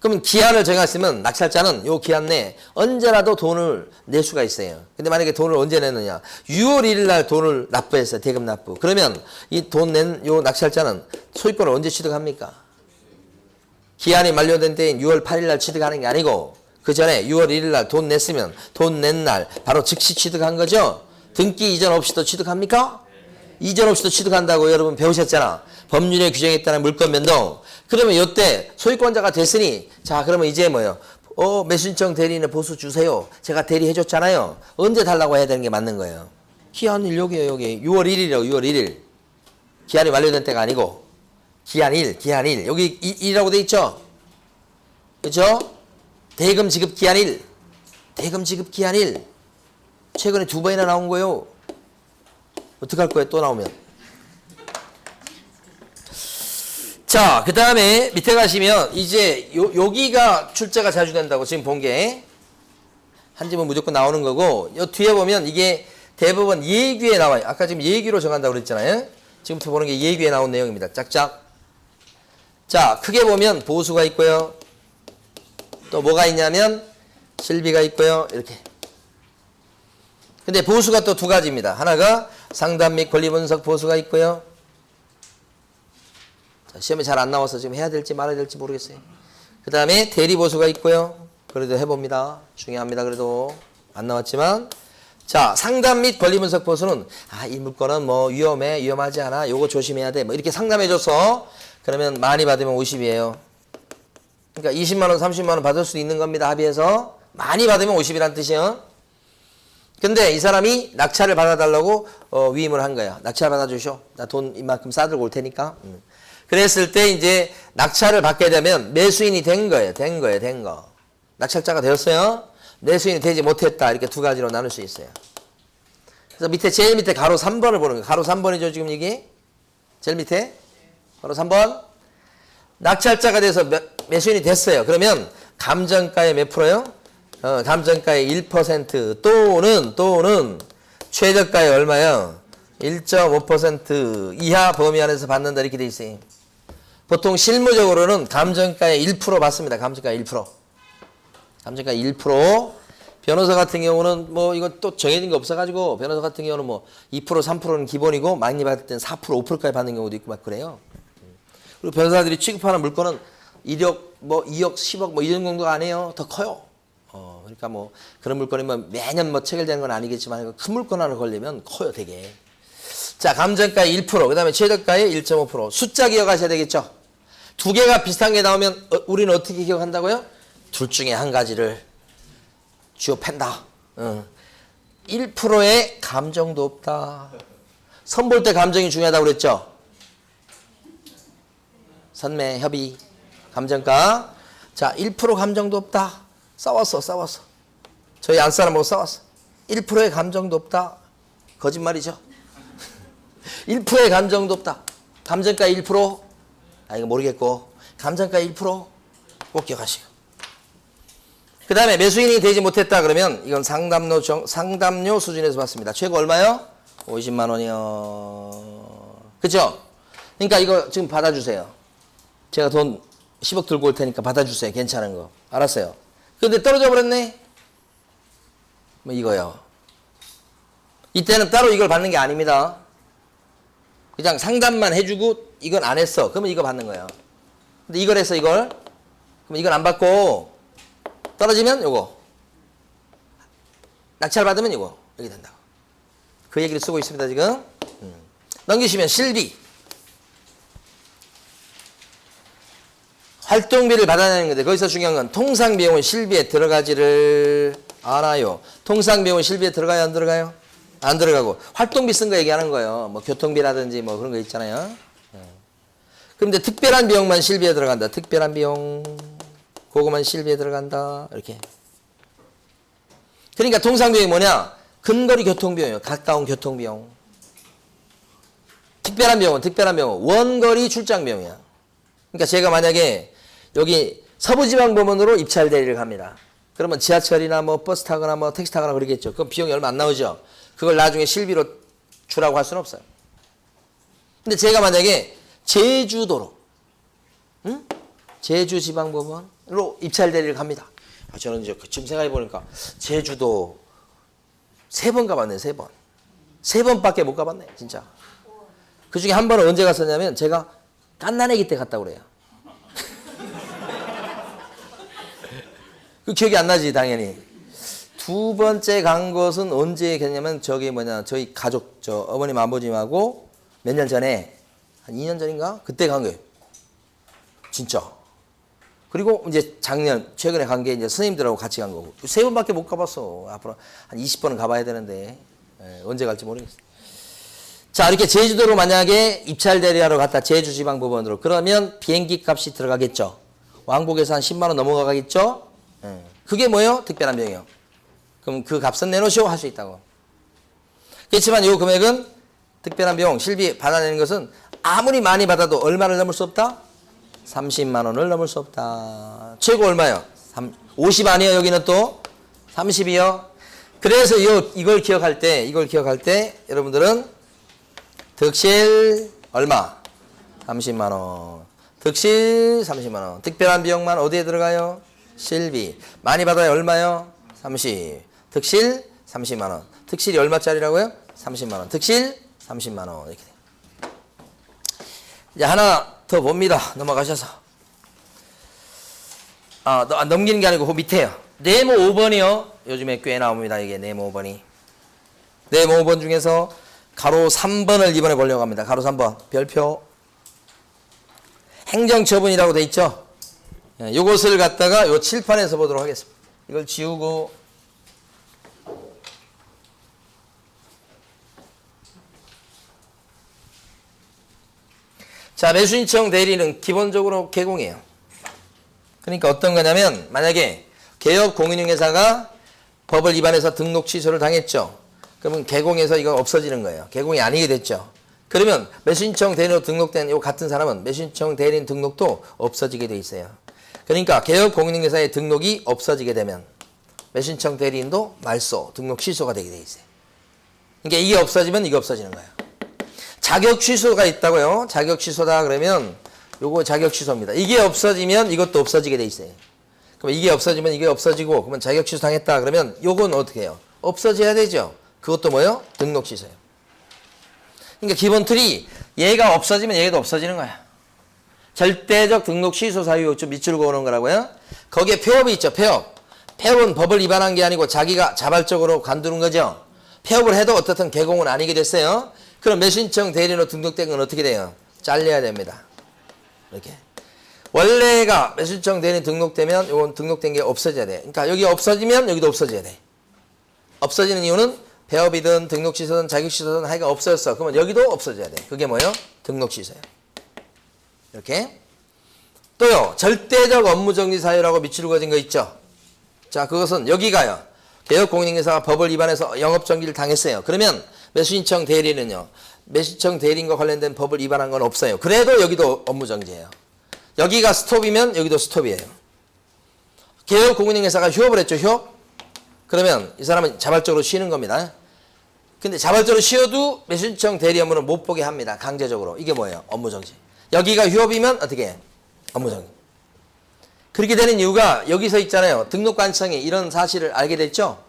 그러면 기한을 정했으면 낙찰자는 요 기한 내에 언제라도 돈을 낼 수가 있어요. 근데 만약에 돈을 언제 내느냐? 6월 1일 날 돈을 납부했어요. 대금 납부. 그러면 이 돈 낸 요 낙찰자는 소유권을 언제 취득합니까? 기한이 만료된 때인 6월 8일 날 취득하는 게 아니고 그 전에 6월 1일 날 돈 냈으면 돈 낸 날 바로 즉시 취득한 거죠. 등기 이전 없이도 취득합니까? 이전 없이도 취득한다고 여러분 배우셨잖아. 법률에 규정에 따른 물권 변동. 그러면 이때 소유권자가 됐으니 자 그러면 이제 뭐요? 매수신청 대리인의 보수 주세요. 제가 대리해줬잖아요. 언제 달라고 해야 되는 게 맞는 거예요. 기한일 여기에요. 여기 6월 1일이라고 6월 1일. 기한이 만료된 때가 아니고 기한일 여기 1이라고 돼 있죠. 그렇죠? 대금 지급 기한일. 최근에 2번이나 나온 거예요. 어떡할 거예요? 또 나오면. 자, 그 다음에 밑에 가시면 이제 여기가 출제가 자주 된다고 지금 본 게 한 집은 무조건 나오는 거고 요 뒤에 보면 이게 대법원 예규에 나와요. 아까 지금 예규로 정한다고 그랬잖아요. 지금부터 보는 게 예규에 나온 내용입니다. 짝짝. 자, 크게 보면 보수가 있고요. 또 뭐가 있냐면 실비가 있고요. 이렇게. 근데 보수가 또 두 가지입니다. 하나가 상담 및 권리 분석 보수가 있고요. 자, 시험에 잘 안 나와서 지금 해야 될지 말아야 될지 모르겠어요. 그 다음에 대리 보수가 있고요. 그래도 해봅니다. 중요합니다. 그래도 안 나왔지만 자, 상담 및 권리 분석 보수는 이 물건은 뭐 위험하지 않아. 요거 조심해야 돼. 뭐 이렇게 상담해 줘서 그러면 많이 받으면 50이에요. 그러니까 20만 원, 30만 원 받을 수 있는 겁니다. 합의해서 많이 받으면 50이란 뜻이요. 근데 이 사람이 낙찰을 받아달라고 위임을 한 거야. 낙찰 받아주쇼. 나 돈 이만큼 싸들고 올 테니까. 그랬을 때 이제 낙찰을 받게 되면 매수인이 된 거예요. 된 거. 낙찰자가 되었어요. 매수인이 되지 못했다. 이렇게 두 가지로 나눌 수 있어요. 그래서 제일 밑에 가로 3번을 보는 거예요. 가로 3번이죠, 지금 이게? 제일 밑에? 가로 3번. 낙찰자가 돼서 매수인이 됐어요. 그러면 감정가의 몇 프로요? 감정가의 1% 또는 최저가의 얼마요? 1.5% 이하 범위 안에서 받는다 이렇게 돼 있어요. 보통 실무적으로는 감정가의 1% 받습니다. 감정가의 1%. 감정가 1%. 변호사 같은 경우는 뭐 이거 또 정해진 거 없어가지고 변호사 같은 경우는 뭐 2%, 3%는 기본이고 많이 받을 때는 4%, 5%까지 받는 경우도 있고 막 그래요. 그리고 변호사들이 취급하는 물건은 1억, 뭐 2억, 10억 뭐 이런 정도가 아니에요. 더 커요. 그러니까 뭐 그런 물건이면 매년 뭐 체결되는 건 아니겠지만 큰 물건 하나 걸리면 커요, 되게. 자, 감정가의 1%, 그 다음에 최저가의 1.5%. 숫자 기억하셔야 되겠죠? 두 개가 비슷한 게 나오면 우리는 어떻게 기억한다고요? 둘 중에 한 가지를 쥐어 팬다. 1%의 감정도 없다. 선 볼 때 감정이 중요하다고 그랬죠? 선매, 협의, 감정가. 자, 1% 감정도 없다. 싸웠어. 저희 안사람하고 싸웠어. 1%의 감정도 없다. 거짓말이죠. 1%의 감정도 없다. 감정가 1%? 이거 모르겠고. 감정가 1%꼭 기억하시고. 그 다음에 매수인이 되지 못했다 그러면 이건 상담료 수준에서 받습니다. 최고 얼마요? 50만 원이요. 그죠? 그러니까 이거 지금 받아주세요. 제가 돈 10억 들고 올 테니까 받아주세요. 괜찮은 거. 알았어요. 근데 떨어져 버렸네? 뭐 이거요. 이때는 따로 이걸 받는 게 아닙니다. 그냥 상담만 해주고 이건 안 했어. 그러면 이거 받는 거예요. 근데 이걸 했어, 이걸. 그럼 이건 안 받고 떨어지면 요거. 낙찰 받으면 이거. 이렇게 된다고. 그 얘기를 쓰고 있습니다, 지금. 넘기시면 실비. 활동비를 받아내는 건데 거기서 중요한 건 통상비용은 실비에 들어가지를 않아요. 통상비용은 실비에 들어가요, 안 들어가요? 안 들어가고. 활동비 쓴 거 얘기하는 거예요. 뭐 교통비라든지 뭐 그런 거 있잖아요. 그런데 특별한 비용만 실비에 들어간다. 특별한 비용. 그거만 실비에 들어간다. 이렇게. 그러니까 통상비용이 뭐냐? 근거리 교통비용이에요. 가까운 교통비용. 특별한 비용은 원거리 출장비용이야. 그러니까 제가 만약에 여기 서부지방법원으로 입찰 대리를 갑니다. 그러면 지하철이나 뭐 버스 타거나 뭐 택시 타거나 그러겠죠. 그럼 비용이 얼마 안 나오죠. 그걸 나중에 실비로 주라고 할 수는 없어요. 근데 제가 만약에 제주도로, 제주지방법원으로 입찰 대리를 갑니다. 저는 이제 지금 생각해 보니까 제주도 3번 가봤네, 3번. 3번밖에 못 가봤네, 진짜. 그 중에 한 번은 언제 갔었냐면 제가 깐난애기 때 갔다 그래요. 그 기억이 안 나지, 당연히. 두 번째 간 것은 언제 갔냐면 저희 가족, 어머님, 아버님하고 몇 년 전에, 한 2년 전인가? 그때 간 거예요. 진짜. 그리고 이제 최근에 간 게 이제 선생님들하고 같이 간 거고. 3번밖에 못 가봤어. 앞으로 한 20번은 가봐야 되는데, 언제 갈지 모르겠어. 자, 이렇게 제주도로 만약에 입찰 대리하러 갔다, 제주지방법원으로. 그러면 비행기 값이 들어가겠죠. 왕복에서 한 10만 원 넘어가겠죠. 그게 뭐예요? 특별한 비용이요. 그럼 그 값은 내놓으시오 할 수 있다고. 그렇지만 이 금액은 특별한 비용, 실비 받아내는 것은 아무리 많이 받아도 얼마를 넘을 수 없다? 30만 원을 넘을 수 없다. 최고 얼마요? 50 아니에요, 여기는 또? 30이요. 그래서 이걸 기억할 때 여러분들은 득실 얼마? 30만 원. 득실 30만 원. 특별한 비용만 어디에 들어가요? 실비. 많이 받아야 얼마요? 30. 득실 30만 원. 득실이 얼마짜리라고요? 30만 원. 득실 30만 원. 이렇게 돼. 이제 하나 더 봅니다. 넘어가셔서. 넘기는 게 아니고 그 밑에요. 네모 5번이요. 요즘에 꽤 나옵니다. 이게 네모 5번이. 네, 5번 중에서 가로 3번을 이번에 보려고 합니다. 가로 3번. 별표. 행정처분이라고 돼 있죠? 예, 요것을 갖다가 요 칠판에서 보도록 하겠습니다. 이걸 지우고. 자, 매수신청 대리는 기본적으로 개공이에요. 그러니까 어떤 거냐면, 만약에 개업 공인중개사가 법을 위반해서 등록 취소를 당했죠. 그러면 개공에서 이거 없어지는 거예요. 개공이 아니게 됐죠. 그러면 매수신청 대리로 등록된 요 같은 사람은 매수신청 대리인 등록도 없어지게 돼 있어요. 그러니까 개업 공인중개사의 등록이 없어지게 되면 매수신청 대리인도 말소, 등록 취소가 되게 돼 있어요. 그러니까 이게 없어지면 이게 없어지는 거예요. 자격 취소가 있다고요. 자격 취소다 그러면 요거 자격 취소입니다. 이게 없어지면 이것도 없어지게 돼 있어요. 그럼 이게 없어지면 이게 없어지고, 그러면 자격 취소 당했다 그러면 요건 어떻게 해요? 없어져야 되죠. 그것도 뭐요? 등록 취소예요. 그러니까 기본 틀이 얘가 없어지면 얘도 없어지는 거야. 절대적 등록 취소 사유 요청 밑줄고 오는 거라고요. 거기에 폐업이 있죠. 폐업. 폐업은 법을 위반한 게 아니고 자기가 자발적으로 관두는 거죠. 폐업을 해도 어떻든 개공은 아니게 됐어요. 그럼 매수신청 대리인으로 등록된 건 어떻게 돼요? 잘려야 됩니다. 이렇게. 원래가 매수신청 대리인 등록되면 이건 등록된 게 없어져야 돼. 그러니까 여기 없어지면 여기도 없어져야 돼. 없어지는 이유는 폐업이든 등록 취소든 자격 취소든 하여가 없어졌어. 그러면 여기도 없어져야 돼. 그게 뭐예요? 등록 취소예요. 이렇게. 또요. 절대적 업무정지 사유라고 밑줄 그어진 거 있죠. 자, 그것은 여기가요. 개업공인중개사가 법을 위반해서 영업정지를 당했어요. 그러면 매수신청 대리는요. 매수신청 대리인과 관련된 법을 위반한 건 없어요. 그래도 여기도 업무정지예요. 여기가 스톱이면 여기도 스톱이에요. 개업공인중개사가 휴업을 했죠. 휴업. 그러면 이 사람은 자발적으로 쉬는 겁니다. 근데 자발적으로 쉬어도 매수신청 대리 업무는 못 보게 합니다. 강제적으로. 이게 뭐예요? 업무정지. 여기가 휴업이면 어떻게 해? 업무정지. 그렇게 되는 이유가 여기서 있잖아요. 등록관청이 이런 사실을 알게 됐죠.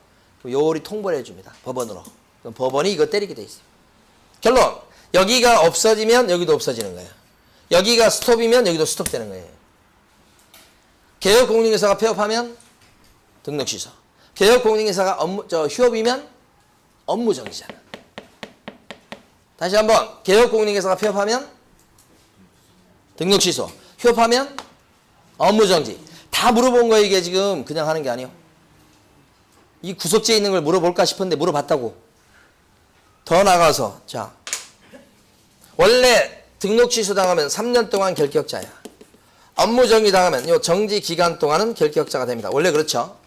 요리 통보를 해줍니다. 법원으로. 그럼 법원이 이거 때리게 돼 있어요. 결론. 여기가 없어지면 여기도 없어지는 거예요. 여기가 스톱이면 여기도 스톱되는 거예요. 개업공인중개사가 폐업하면 등록 취소. 개업공인중개사가 휴업이면 업무정지잖아. 다시 한번. 개업공인중개사가 폐업하면 등록 취소. 휴업하면 업무정지. 다 물어본 거예요. 이게 지금 그냥 하는 게 아니에요. 이 구속지에 있는 걸 물어볼까 싶은데 물어봤다고. 더 나가서 자, 원래 등록 취소 당하면 3년 동안 결격자야. 업무정지 당하면 요 정지 기간 동안은 결격자가 됩니다. 원래 그렇죠.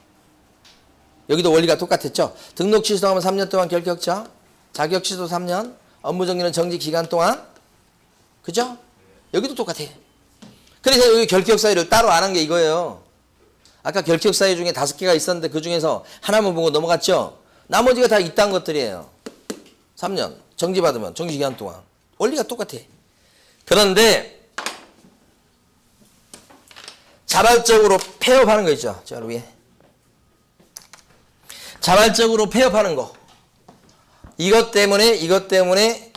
여기도 원리가 똑같았죠. 등록 취소 당하면 3년 동안 결격자, 자격 취소 3년, 업무정지는 정지 기간 동안. 그죠? 여기도 똑같아. 그래서 여기 결격 사유를 따로 안 한 게 이거예요. 아까 결격 사유 중에 5개가 있었는데 그 중에서 하나만 보고 넘어갔죠. 나머지가 다 이딴 것들이에요. 3년 정지받으면 정지 기간 동안. 원리가 똑같아. 그런데 자발적으로 폐업하는 거 있죠. 저 위에. 자발적으로 폐업하는 거. 이것 때문에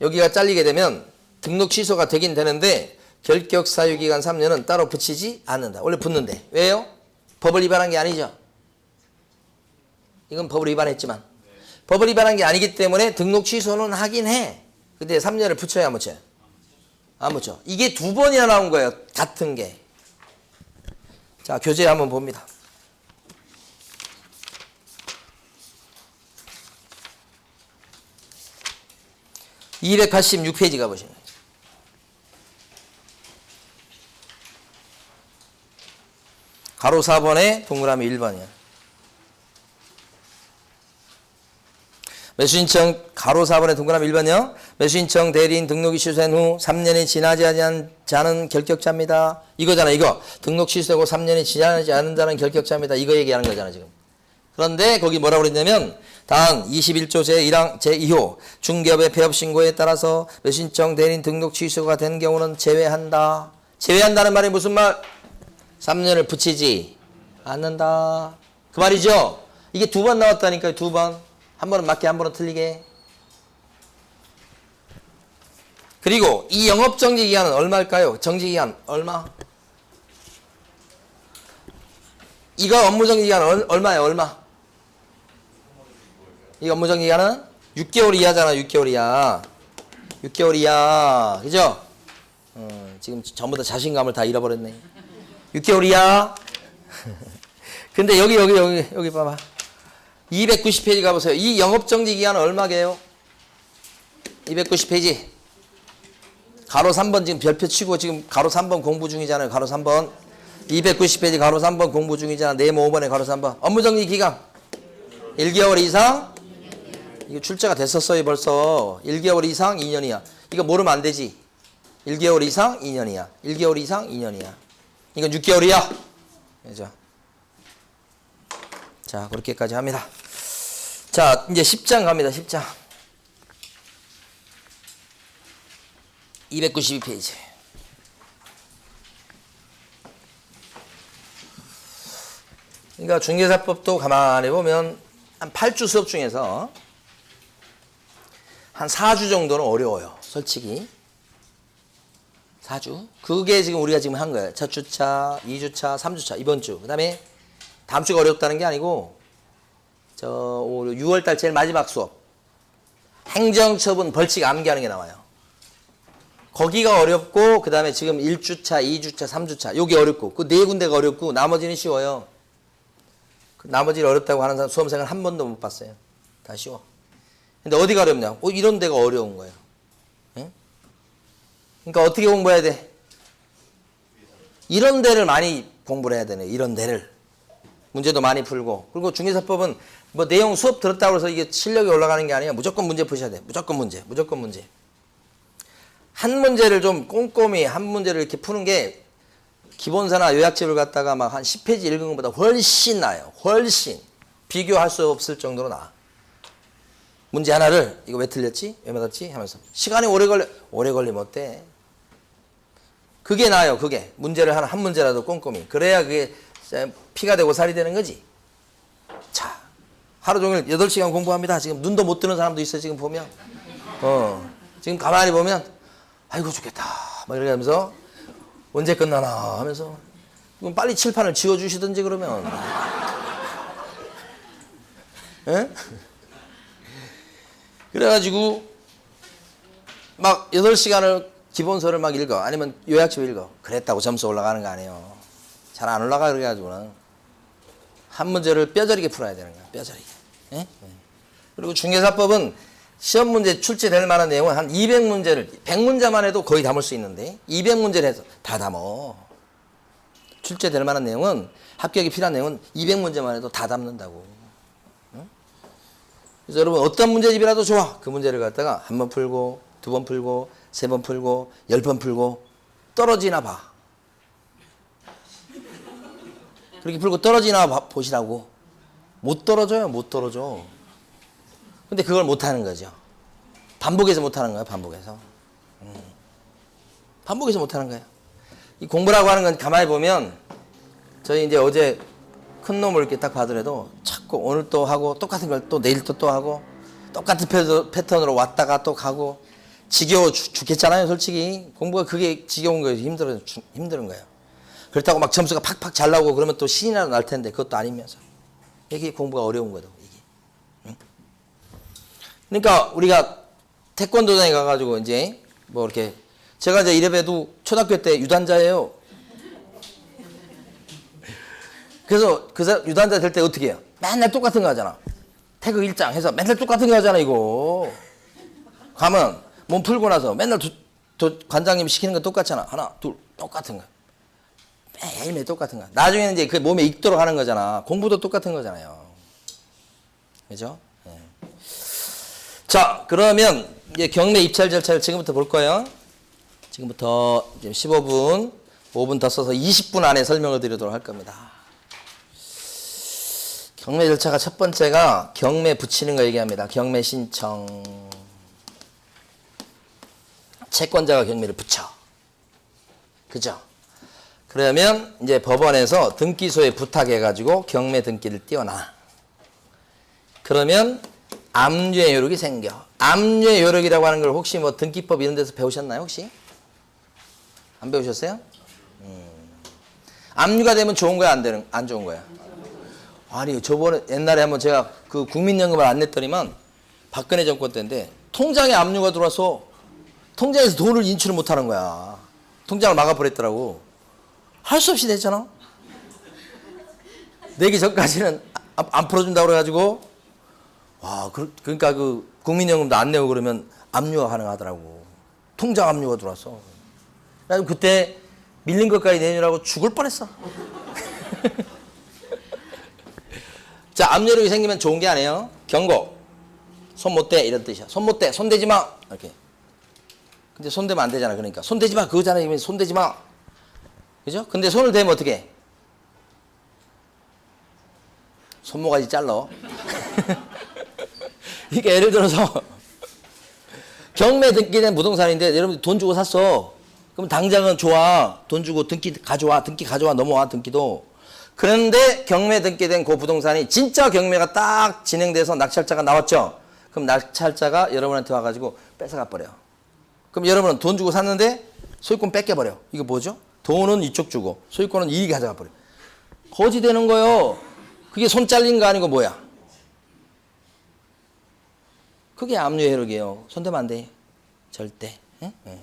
여기가 잘리게 되면 등록 취소가 되긴 되는데 결격 사유 기간 3년은 따로 붙이지 않는다. 원래 붙는데. 왜요? 법을 위반한 게 아니죠. 이건 법을 위반했지만. 법을 위반한 게 아니기 때문에 등록 취소는 하긴 해. 근데 3년을 붙여야 안 붙여요? 안 붙여. 이게 2번이나 나온 거예요. 같은 게. 자, 교재 한번 봅니다. 286페이지 가보시면. 가로 4번에 동그라미 1번이야. 매수신청 가로 4번에 동그라미 1번이요. 매수신청 대리인 등록이 취소된 후 3년이 지나지 않은 자는 결격자입니다. 이거잖아. 이거. 등록 취소되고 3년이 지나지 않은 자는 결격자입니다. 이거 얘기하는 거잖아 지금. 그런데 거기 뭐라고 그랬냐면 단 21조 제1항 제2호 중개업의 폐업 신고에 따라서 매수신청 대리인 등록 취소가 된 경우는 제외한다. 제외한다는 말이 무슨 말? 3년을 붙이지 않는다. 그 말이죠. 이게 2번 나왔다니까요. 2번. 한 번은 맞게 한 번은 틀리게. 그리고 이 영업정지 기간은 얼마일까요? 정지 기간 얼마? 이거 업무정지 기간 얼마예요? 얼마? 이 업무정 기간은 6개월 이하잖아. 6개월 이하. 6개월 이하. 그죠? 지금 전부 다 자신감을 다 잃어버렸네. 6개월 이하. 근데 여기 봐봐. 290페이지 가보세요. 이 영업정지 기간은 얼마게요? 290페이지. 가로 3번 지금 별표 치고 지금 가로 3번 공부 중이잖아요. 가로 3번. 290페이지 가로 3번 공부 중이잖아. 네모 5번에 가로 3번. 업무정지 기간. 1개월 이상. 이거 출제가 됐었어요 벌써. 1개월 이상 2년이야. 이거 모르면 안 되지. 1개월 이상 2년이야. 1개월 이상 2년이야. 이건 6개월이야. 그죠? 자, 그렇게까지 합니다. 자, 이제 10장 갑니다. 10장. 292페이지. 그러니까 중개사법도 가만히 보면 한 8주 수업 중에서 한 4주 정도는 어려워요. 솔직히. 4주. 그게 지금 우리가 지금 한 거예요. 첫 주차, 2주차, 3주차, 이번 주. 그 다음에 다음 주가 어렵다는 게 아니고 6월달 제일 마지막 수업. 행정처분 벌칙 암기하는 게 나와요. 거기가 어렵고 그 다음에 지금 1주차, 2주차, 3주차 요게 어렵고 그 네 군데가 어렵고 나머지는 쉬워요. 나머지를 어렵다고 하는 사람 수험생을 한 번도 못 봤어요. 다 쉬워. 근데 어디가 어렵냐? 이런 데가 어려운 거예요. 응? 그러니까 어떻게 공부해야 돼? 이런 데를 많이 공부를 해야 되네. 이런 데를. 문제도 많이 풀고. 그리고 중개사법은 뭐 내용 수업 들었다고 해서 이게 실력이 올라가는 게 아니라 무조건 문제 푸셔야 돼. 무조건 문제. 무조건 문제. 한 문제를 좀 꼼꼼히 한 문제를 이렇게 푸는 게 기본서나 요약집을 갖다가 막 한 10페이지 읽은 것보다 훨씬 나아요. 훨씬. 비교할 수 없을 정도로 나아. 문제 하나를 이거 왜 틀렸지? 왜 맞았지? 하면서 시간이 오래 걸리면 어때? 그게 나아요. 그게. 문제를 한 문제라도 꼼꼼히. 그래야 그게 피가 되고 살이 되는 거지. 자, 하루 종일 8시간 공부합니다. 지금 눈도 못 뜨는 사람도 있어. 지금 보면. 지금 가만히 보면 아이고 죽겠다. 막 이렇게 하면서 언제 끝나나 하면서 그럼 빨리 칠판을 지워주시든지 그러면. 에? 그래가지고 막 8시간을 기본서를 막 읽어. 아니면 요약집 읽어. 그랬다고 점수 올라가는 거 아니에요. 잘 안 올라가. 그래가지고는 한 문제를 뼈저리게 풀어야 되는 거야. 뼈저리게. 에? 그리고 중개사법은 시험 문제 출제될 만한 내용은 한 200문제를 100문제만 해도 거의 담을 수 있는데 200문제를 해서 다 담어. 출제될 만한 내용은 합격이 필요한 내용은 200문제만 해도 다 담는다고. 응? 그래서 여러분 어떤 문제집이라도 좋아. 그 문제를 갖다가 한 번 풀고 2번 풀고 3번 풀고 10번 풀고 떨어지나 봐. 그렇게 풀고 떨어지나 보시라고. 못 떨어져요. 못 떨어져. 근데 그걸 못하는 거죠. 반복해서 못하는 거예요. 반복해서. 반복해서 못하는 거예요. 이 공부라고 하는 건 가만히 보면 저희 이제 어제 큰 놈을 이렇게 딱 봐더라도 자꾸 오늘 또 하고 똑같은 걸 또 내일 또 하고 똑같은 패턴으로 왔다가 또 가고 지겨워 죽겠잖아요. 솔직히 공부가 그게 지겨운 거예요. 힘든 거예요. 그렇다고 막 점수가 팍팍 잘 나오고 그러면 또 신이 날 텐데 그것도 아니면서 이게 공부가 어려운 거죠. 이게. 응? 그러니까 우리가 태권도장에 가가지고 이제 뭐 이렇게 제가 이제 이래봬도 초등학교 때 유단자예요. 그래서 그 사람 유단자 될 때 어떻게 해요? 맨날 똑같은 거 하잖아. 태극 일장 해서 맨날 똑같은 거 하잖아 이거. 가면 몸 풀고 나서 맨날 관장님이 시키는 거 똑같잖아. 하나 둘 똑같은 거. 매일매일 똑같은 거. 나중에는 이제 그 몸에 익도록 하는 거잖아. 공부도 똑같은 거잖아요. 그죠? 네. 자, 그러면 이제 경매 입찰 절차를 지금부터 볼 거예요. 지금부터 이제 15분, 5분 더 써서 20분 안에 설명을 드리도록 할 겁니다. 경매 절차가 첫 번째가 경매 붙이는 거 얘기합니다. 경매 신청. 채권자가 경매를 붙여. 그죠? 그러면 이제 법원에서 등기소에 부탁해가지고 경매 등기를 띄워놔. 그러면 압류의 요력이 생겨. 압류의 요력이라고 하는 걸 혹시 뭐 등기법 이런 데서 배우셨나요, 혹시? 안 배우셨어요? 압류가 되면 좋은 거야, 안 좋은 거야? 아니, 저번에 옛날에 한번 제가 그 국민연금을 안 냈더니만 박근혜 정권 때인데 통장에 압류가 들어와서 통장에서 돈을 인출을 못 하는 거야. 통장을 막아버렸더라고. 할 수 없이 냈잖아. 내기 전까지는 안 풀어준다고 그래가지고, 와, 그러니까 그 국민연금도 안 내고 그러면 압류가 가능하더라고. 통장 압류가 들어와서. 나 그때 밀린 것까지 내느라고 죽을 뻔했어. 자, 압류력이 생기면 좋은 게 아니에요. 경고. 손 못 대. 이런 뜻이야. 손 못 대. 손 대지 마. 이렇게. 근데 손 대면 안 되잖아. 그러니까. 손 대지 마. 그거잖아. 이면 손 대지 마. 그죠? 근데 손을 대면 어떻게 해? 손모가지 잘라. 이게 예를 들어서 경매 등기된 부동산인데 여러분들 돈 주고 샀어. 그럼 당장은 좋아. 돈 주고 등기 가져와. 등기 가져와. 넘어와. 등기도. 그런데 경매 등기된 그 부동산이 진짜 경매가 딱 진행돼서 낙찰자가 나왔죠. 그럼 낙찰자가 여러분한테 와가지고 뺏어가 버려. 그럼 여러분은 돈 주고 샀는데 소유권 뺏겨버려. 이거 뭐죠? 돈은 이쪽 주고 소유권은 이익이 가져가 버려. 거지 되는 거요. 그게 손 잘린 거 아니고 뭐야? 그게 압류의 효력이에요. 손 대면 안 돼. 절대. 응? 응.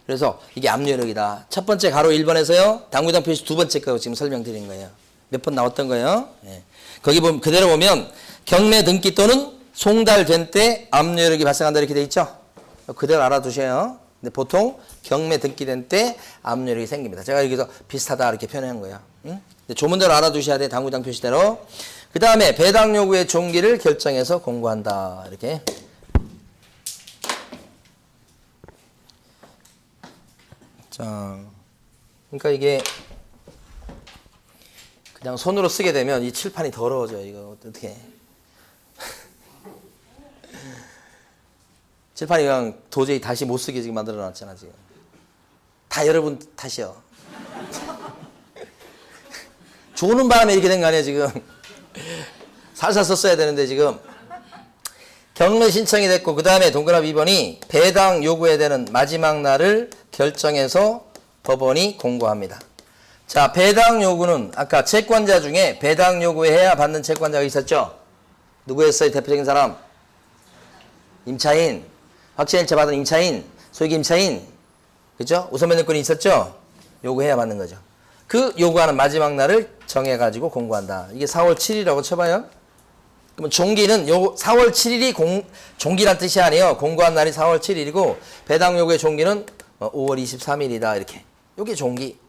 그래서 이게 압류의 효력이다. 첫 번째 가로 1번에서요. 당구장 표시 두 번째 거 지금 설명드린 거예요. 몇 번 나왔던 거예요. 예. 거기 보면 그대로 보면 경매 등기 또는 송달된 때 압류의 효력이 발생한다 이렇게 돼 있죠. 그대로 알아두셔요. 근데 보통 경매 등기된 때 압류의 효력이 생깁니다. 제가 여기서 비슷하다 이렇게 표현한 거예요. 응? 조문대로 알아두셔야 돼. 당구장 표시대로. 그 다음에 배당 요구의 종기를 결정해서 공고한다. 이렇게. 자, 그러니까 이게 그냥 손으로 쓰게 되면 이 칠판이 더러워져요. 이거 어떻게? 칠판이 그냥 도저히 다시 못 쓰게 지금 만들어놨잖아 지금. 다 여러분 탓이요. 조는 바람에 이렇게 된 거 아니에요 지금. 살살 썼어야 되는데 지금. 경매 신청이 됐고 그 다음에 동그라미 2번이 배당 요구해야 되는 마지막 날을 결정해서 법원이 공고합니다. 자, 배당 요구는 아까 채권자 중에 배당 요구해야 받는 채권자가 있었죠. 누구였어요? 대표적인 사람. 임차인. 확신일체 받은 임차인. 소유기 임차인. 그죠? 우선 면허권이 있었죠? 요구해야 받는 거죠. 그 요구하는 마지막 날을 정해가지고 공고한다. 이게 4월 7일이라고 쳐봐요. 그러면 종기는 4월 7일이 종기란 뜻이 아니에요. 공고한 날이 4월 7일이고 배당 요구의 종기는 5월 23일이다. 이렇게. 요게 종기.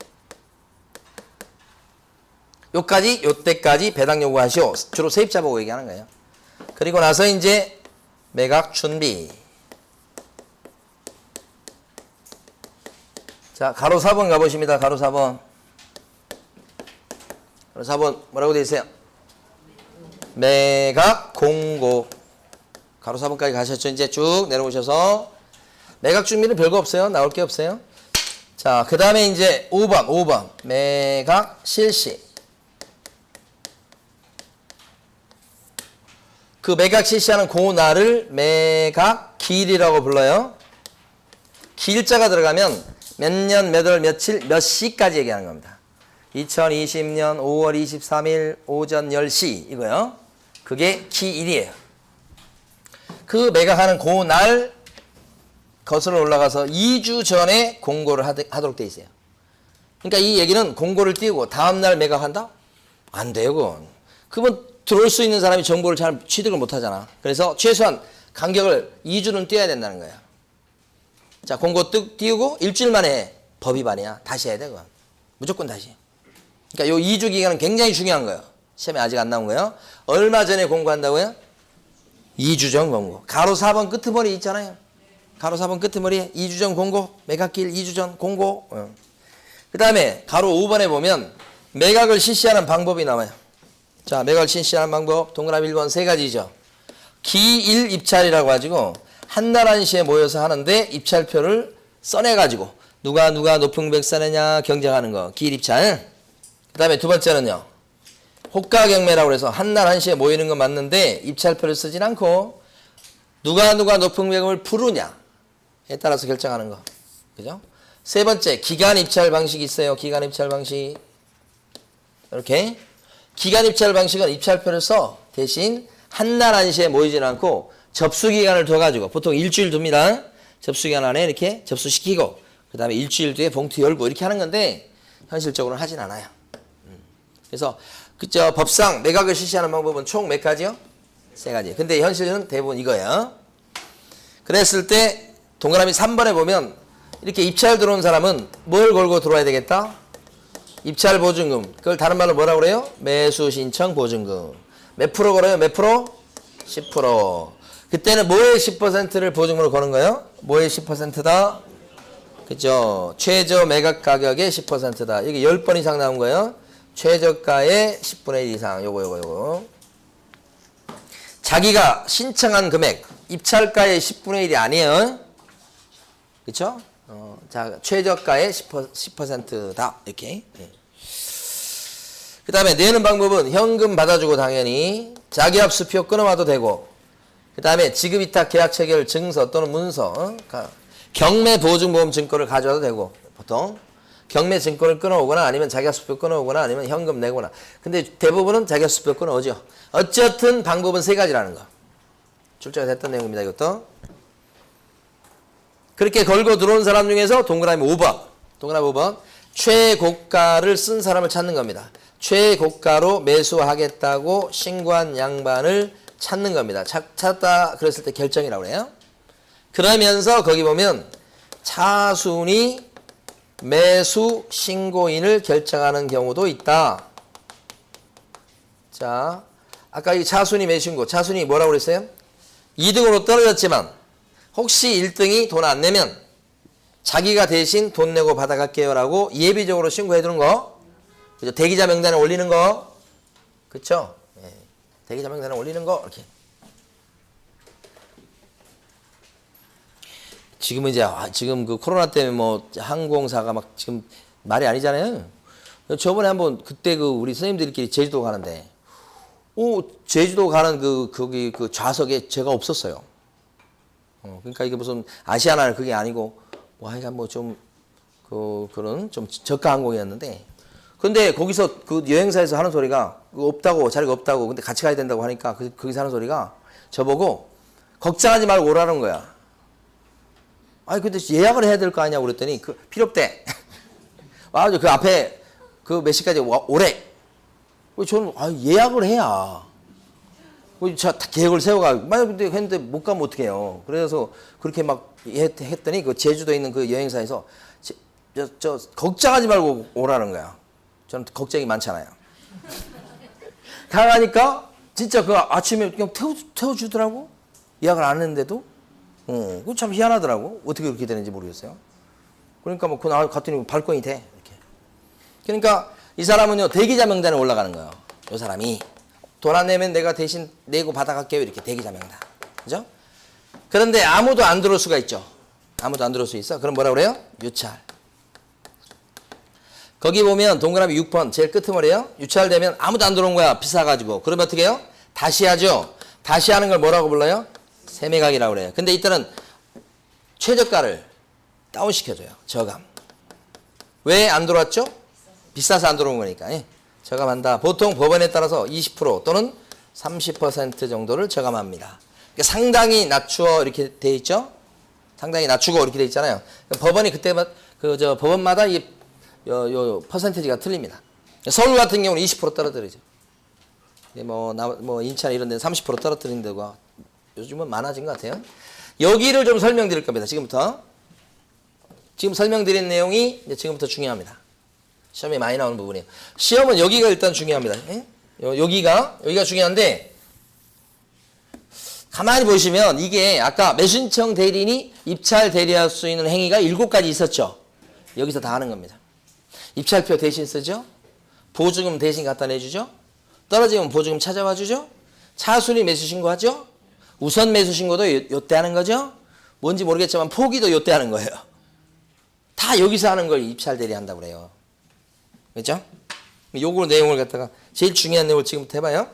요때까지 배당 요구하시오. 주로 세입자 보고 얘기하는 거예요. 그리고 나서 이제 매각 준비. 자, 가로 4번 가보십니다. 가로 4번. 가로 4번 뭐라고 되어 있어요? 매각 공고. 가로 4번까지 가셨죠? 이제 쭉 내려오셔서 매각 준비는 별거 없어요. 나올 게 없어요. 자, 그 다음에 이제 5번. 매각 실시. 그 매각 실시하는 그 날을 매각 기일이라고 불러요. 기일자가 들어가면 몇 년, 몇 월, 며칠, 몇 시까지 얘기하는 겁니다. 2020년 5월 23일 오전 10시 이거요. 그게 기일이에요. 그 매각하는 그 날 거슬러 올라가서 2주 전에 공고를 하도록 돼 있어요. 그러니까 이 얘기는 공고를 띄우고 다음 날 매각한다? 안 돼요, 그건. 그건 들어올 수 있는 사람이 정보를 잘 취득을 못 하잖아. 그래서 최소한 간격을 2주는 띄워야 된다는 거야. 자, 공고 띄우고 일주일 만에 법 위반이야. 다시 해야 돼, 그건. 무조건 다시. 그러니까 요 2주 기간은 굉장히 중요한 거예요. 시험에 아직 안 나온 거예요. 얼마 전에 공고한다고요? 2주 전 공고. 가로 4번 끄트머리 있잖아요. 가로 4번 끄트머리에 2주 전 공고, 매각기일 2주 전 공고. 그 다음에 가로 5번에 보면 매각을 실시하는 방법이 나와요. 자, 매각을 실시하는 방법 동그라미 1번 세 가지죠. 기일 입찰이라고 가지고 한날 한시에 모여서 하는데 입찰표를 써내가지고 누가 높은백사느냐 경쟁하는 거 기일 입찰. 그 다음에 두 번째는요. 호가경매라고 해서 한날 한시에 모이는 건 맞는데 입찰표를 쓰진 않고 누가 높은 배금을 부르냐에 따라서 결정하는 거. 그죠? 세 번째 기간 입찰 방식이 있어요. 기간 입찰 방식. 이렇게. 기간 입찰 방식은 입찰표를 써. 대신 한날 한시에 모이지는 않고 접수기간을 둬가지고 보통 일주일 둡니다. 접수기간 안에 이렇게 접수시키고 그 다음에 일주일 뒤에 봉투 열고 이렇게 하는 건데 현실적으로는 하진 않아요. 그래서 그저 법상 매각을 실시하는 방법은 총 몇 가지요? 3가지. 근데 현실은 대부분 이거예요. 그랬을 때 동그라미 3번에 보면 이렇게 입찰 들어온 사람은 뭘 걸고 들어와야 되겠다? 입찰 보증금. 그걸 다른 말로 뭐라고 그래요? 매수 신청 보증금. 몇 프로 걸어요? 몇 프로? 10%. 그때는 뭐의 10%를 보증금으로 거는 거예요? 뭐의 10%다? 그죠? 최저 매각 가격의 10%다. 이게 10번 이상 나온 거예요. 최저가의 10분의 1 이상. 요거. 자기가 신청한 금액, 입찰가의 10분의 1이 아니에요. 그쵸? 자, 최저가의 10%다. 이렇게. 네. 그 다음에 내는 방법은 현금 받아주고 당연히 자기합수표 끊어와도 되고 그 다음에 지급위탁 계약 체결 증서 또는 문서 경매보증보험 증권을 가져와도 되고 보통 경매증권을 끊어오거나 아니면 자기합수표 끊어오거나 아니면 현금 내거나 근데 대부분은 자기합수표 끊어오죠. 어쨌든 방법은 3가지라는 거. 출제가 됐던 내용입니다. 이것도. 그렇게 걸고 들어온 사람 중에서 동그라미 5번 최고가를 쓴 사람을 찾는 겁니다. 최고가로 매수하겠다고 신고한 양반을 찾는 겁니다. 찾다 그랬을 때 결정이라고 그래요. 그러면서 거기 보면 차순위 매수 신고인을 결정하는 경우도 있다. 자, 아까 이 차순위 매수 신고, 차순위 뭐라고 그랬어요? 2등으로 떨어졌지만 혹시 1등이 돈 안 내면 자기가 대신 돈 내고 받아갈게요 라고 예비적으로 신고해 두는 거. 그죠? 대기자 명단에 올리는 거. 그쵸? 네. 대기자 명단에 올리는 거. 이렇게. 지금은 이제, 지금 그 코로나 때문에 뭐 항공사가 막 지금 말이 아니잖아요. 저번에 한번 그때 그 우리 선생님들끼리 제주도 가는데, 제주도 가는 거기 그 좌석에 제가 없었어요. 그러니까 이게 무슨 아시아나 그게 아니고, 뭐 하여간 뭐 좀, 그런 좀 저가 항공이었는데, 근데 거기서 그 여행사에서 하는 소리가 없다고, 자리가 없다고, 근데 같이 가야 된다고 하니까 거기서 하는 소리가 저보고 걱정하지 말고 오라는 거야. 아니, 근데 예약을 해야 될 거 아니냐고 그랬더니 필요 없대. 맞아, 그 앞에 그 몇 시까지 오래. 저는 예약을 해야. 자, 계획을 세워가. 만약 근데 했는데 못 가면 어떡해요. 그래서 그렇게 막 했더니 그 제주도에 있는 그 여행사에서 걱정하지 말고 오라는 거야. 저는 걱정이 많잖아요. 가가니까 진짜 그 아침에 그냥 태워주더라고. 예약을 안 했는데도. 그거 참 희한하더라고. 어떻게 그렇게 되는지 모르겠어요. 그러니까 뭐 그날 갔더니 발권이 돼. 이렇게. 그러니까 이 사람은요 대기자 명단에 올라가는 거예요. 이 사람이 돈 안 내면 내가 대신 내고 받아갈게요. 이렇게 대기자 명단. 그죠? 그런데 아무도 안 들어올 수가 있죠. 아무도 안 들어올 수 있어. 그럼 뭐라 그래요? 유찰. 거기 보면 동그라미 6번 제일 끄트머리에요. 유찰되면 아무도 안 들어온 거야. 비싸가지고. 그러면 어떻게 해요? 다시 하죠. 다시 하는 걸 뭐라고 불러요? 세매각이라고 그래요. 근데 이때는 최저가를 다운시켜줘요. 저감. 왜 안 들어왔죠? 비싸서 안 들어온 거니까. 저감한다. 보통 법원에 따라서 20% 또는 30% 정도를 저감합니다. 그러니까 상당히 낮추어 이렇게 돼 있죠? 상당히 낮추고 이렇게 돼 있잖아요. 법원이 그때마다 법원마다 이 퍼센티지가 틀립니다. 서울 같은 경우는 20% 떨어뜨리죠. 뭐 인천 이런 데는 30% 떨어뜨리는 데가 요즘은 많아진 것 같아요. 여기를 좀 설명드릴 겁니다. 지금부터. 지금 설명드린 내용이 이제 지금부터 중요합니다. 시험에 많이 나오는 부분이에요. 시험은 여기가 일단 중요합니다. 여기가 중요한데 가만히 보시면 이게 아까 매수신청 대리인이 입찰 대리할 수 있는 행위가 7가지 있었죠. 여기서 다 하는 겁니다. 입찰표 대신 쓰죠. 보증금 대신 갖다 내주죠. 떨어지면 보증금 찾아와 주죠. 차순위 매수 신고하죠. 우선 매수 신고도 요때 하는 거죠. 뭔지 모르겠지만 포기도 요때 하는 거예요. 다 여기서 하는 걸 입찰 대리 한다고 그래요. 그렇죠? 요거 내용을 갖다가 제일 중요한 내용을 지금부터 해봐요.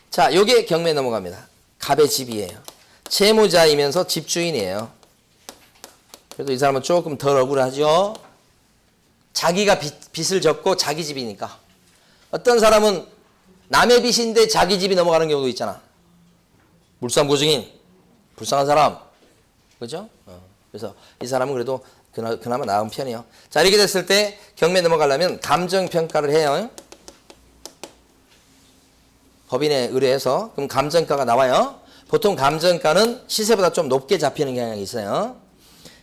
자, 요게 경매 넘어갑니다. 갑의 집이에요. 채무자이면서 집주인이에요. 그래도 이 사람은 조금 덜 억울하죠. 자기가 빚을 졌고 자기 집이니까. 어떤 사람은 남의 빚인데 자기 집이 넘어가는 경우도 있잖아. 물상보증인, 불쌍한 사람. 그죠? 그래서 이 사람은 그래도 그나마 나은 편이에요. 자, 이렇게 됐을 때 경매 넘어가려면 감정평가를 해요. 법인에 의뢰해서. 그럼 감정가가 나와요. 보통 감정가는 시세보다 좀 높게 잡히는 경향이 있어요.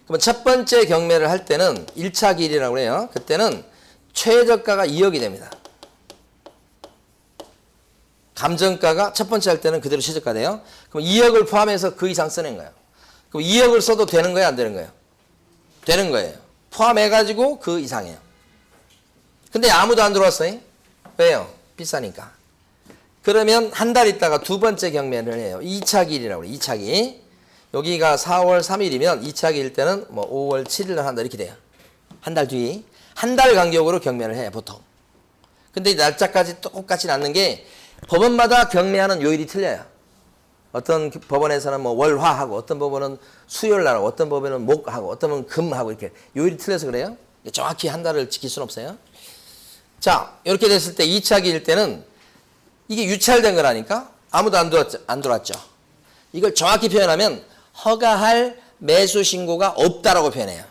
그러면 첫 번째 경매를 할 때는 1차 기일이라고 해요. 그때는 최저가가 2억이 됩니다. 감정가가 첫 번째 할 때는 그대로 최저가 돼요. 그럼 2억을 포함해서 그 이상 써낸 거예요. 그럼 2억을 써도 되는 거예요? 안 되는 거예요? 되는 거예요. 포함해가지고 그 이상이에요. 근데 아무도 안 들어왔어요. 왜요? 비싸니까. 그러면 한 달 있다가 두 번째 경매를 해요. 2차 기일이라고 그래요. 2차 기일. 여기가 4월 3일이면 2차 기일 때는 뭐 5월 7일 날 한다 이렇게 돼요. 한 달 뒤. 한 달 간격으로 경매를 해요. 보통. 근데 이 날짜까지 똑같이 낳는 게 법원마다 경매하는 요일이 틀려요. 어떤 법원에서는 뭐 월화하고 어떤 법원은 수요일날하고 어떤 법원은 목하고 어떤 법원은 금하고 이렇게 요일이 틀려서 그래요. 정확히 한 달을 지킬 수는 없어요. 자, 이렇게 됐을 때 2차 기일 때는 이게 유찰된 거라니까 아무도 안 들어왔죠. 이걸 정확히 표현하면 허가할 매수 신고가 없다라고 표현해요.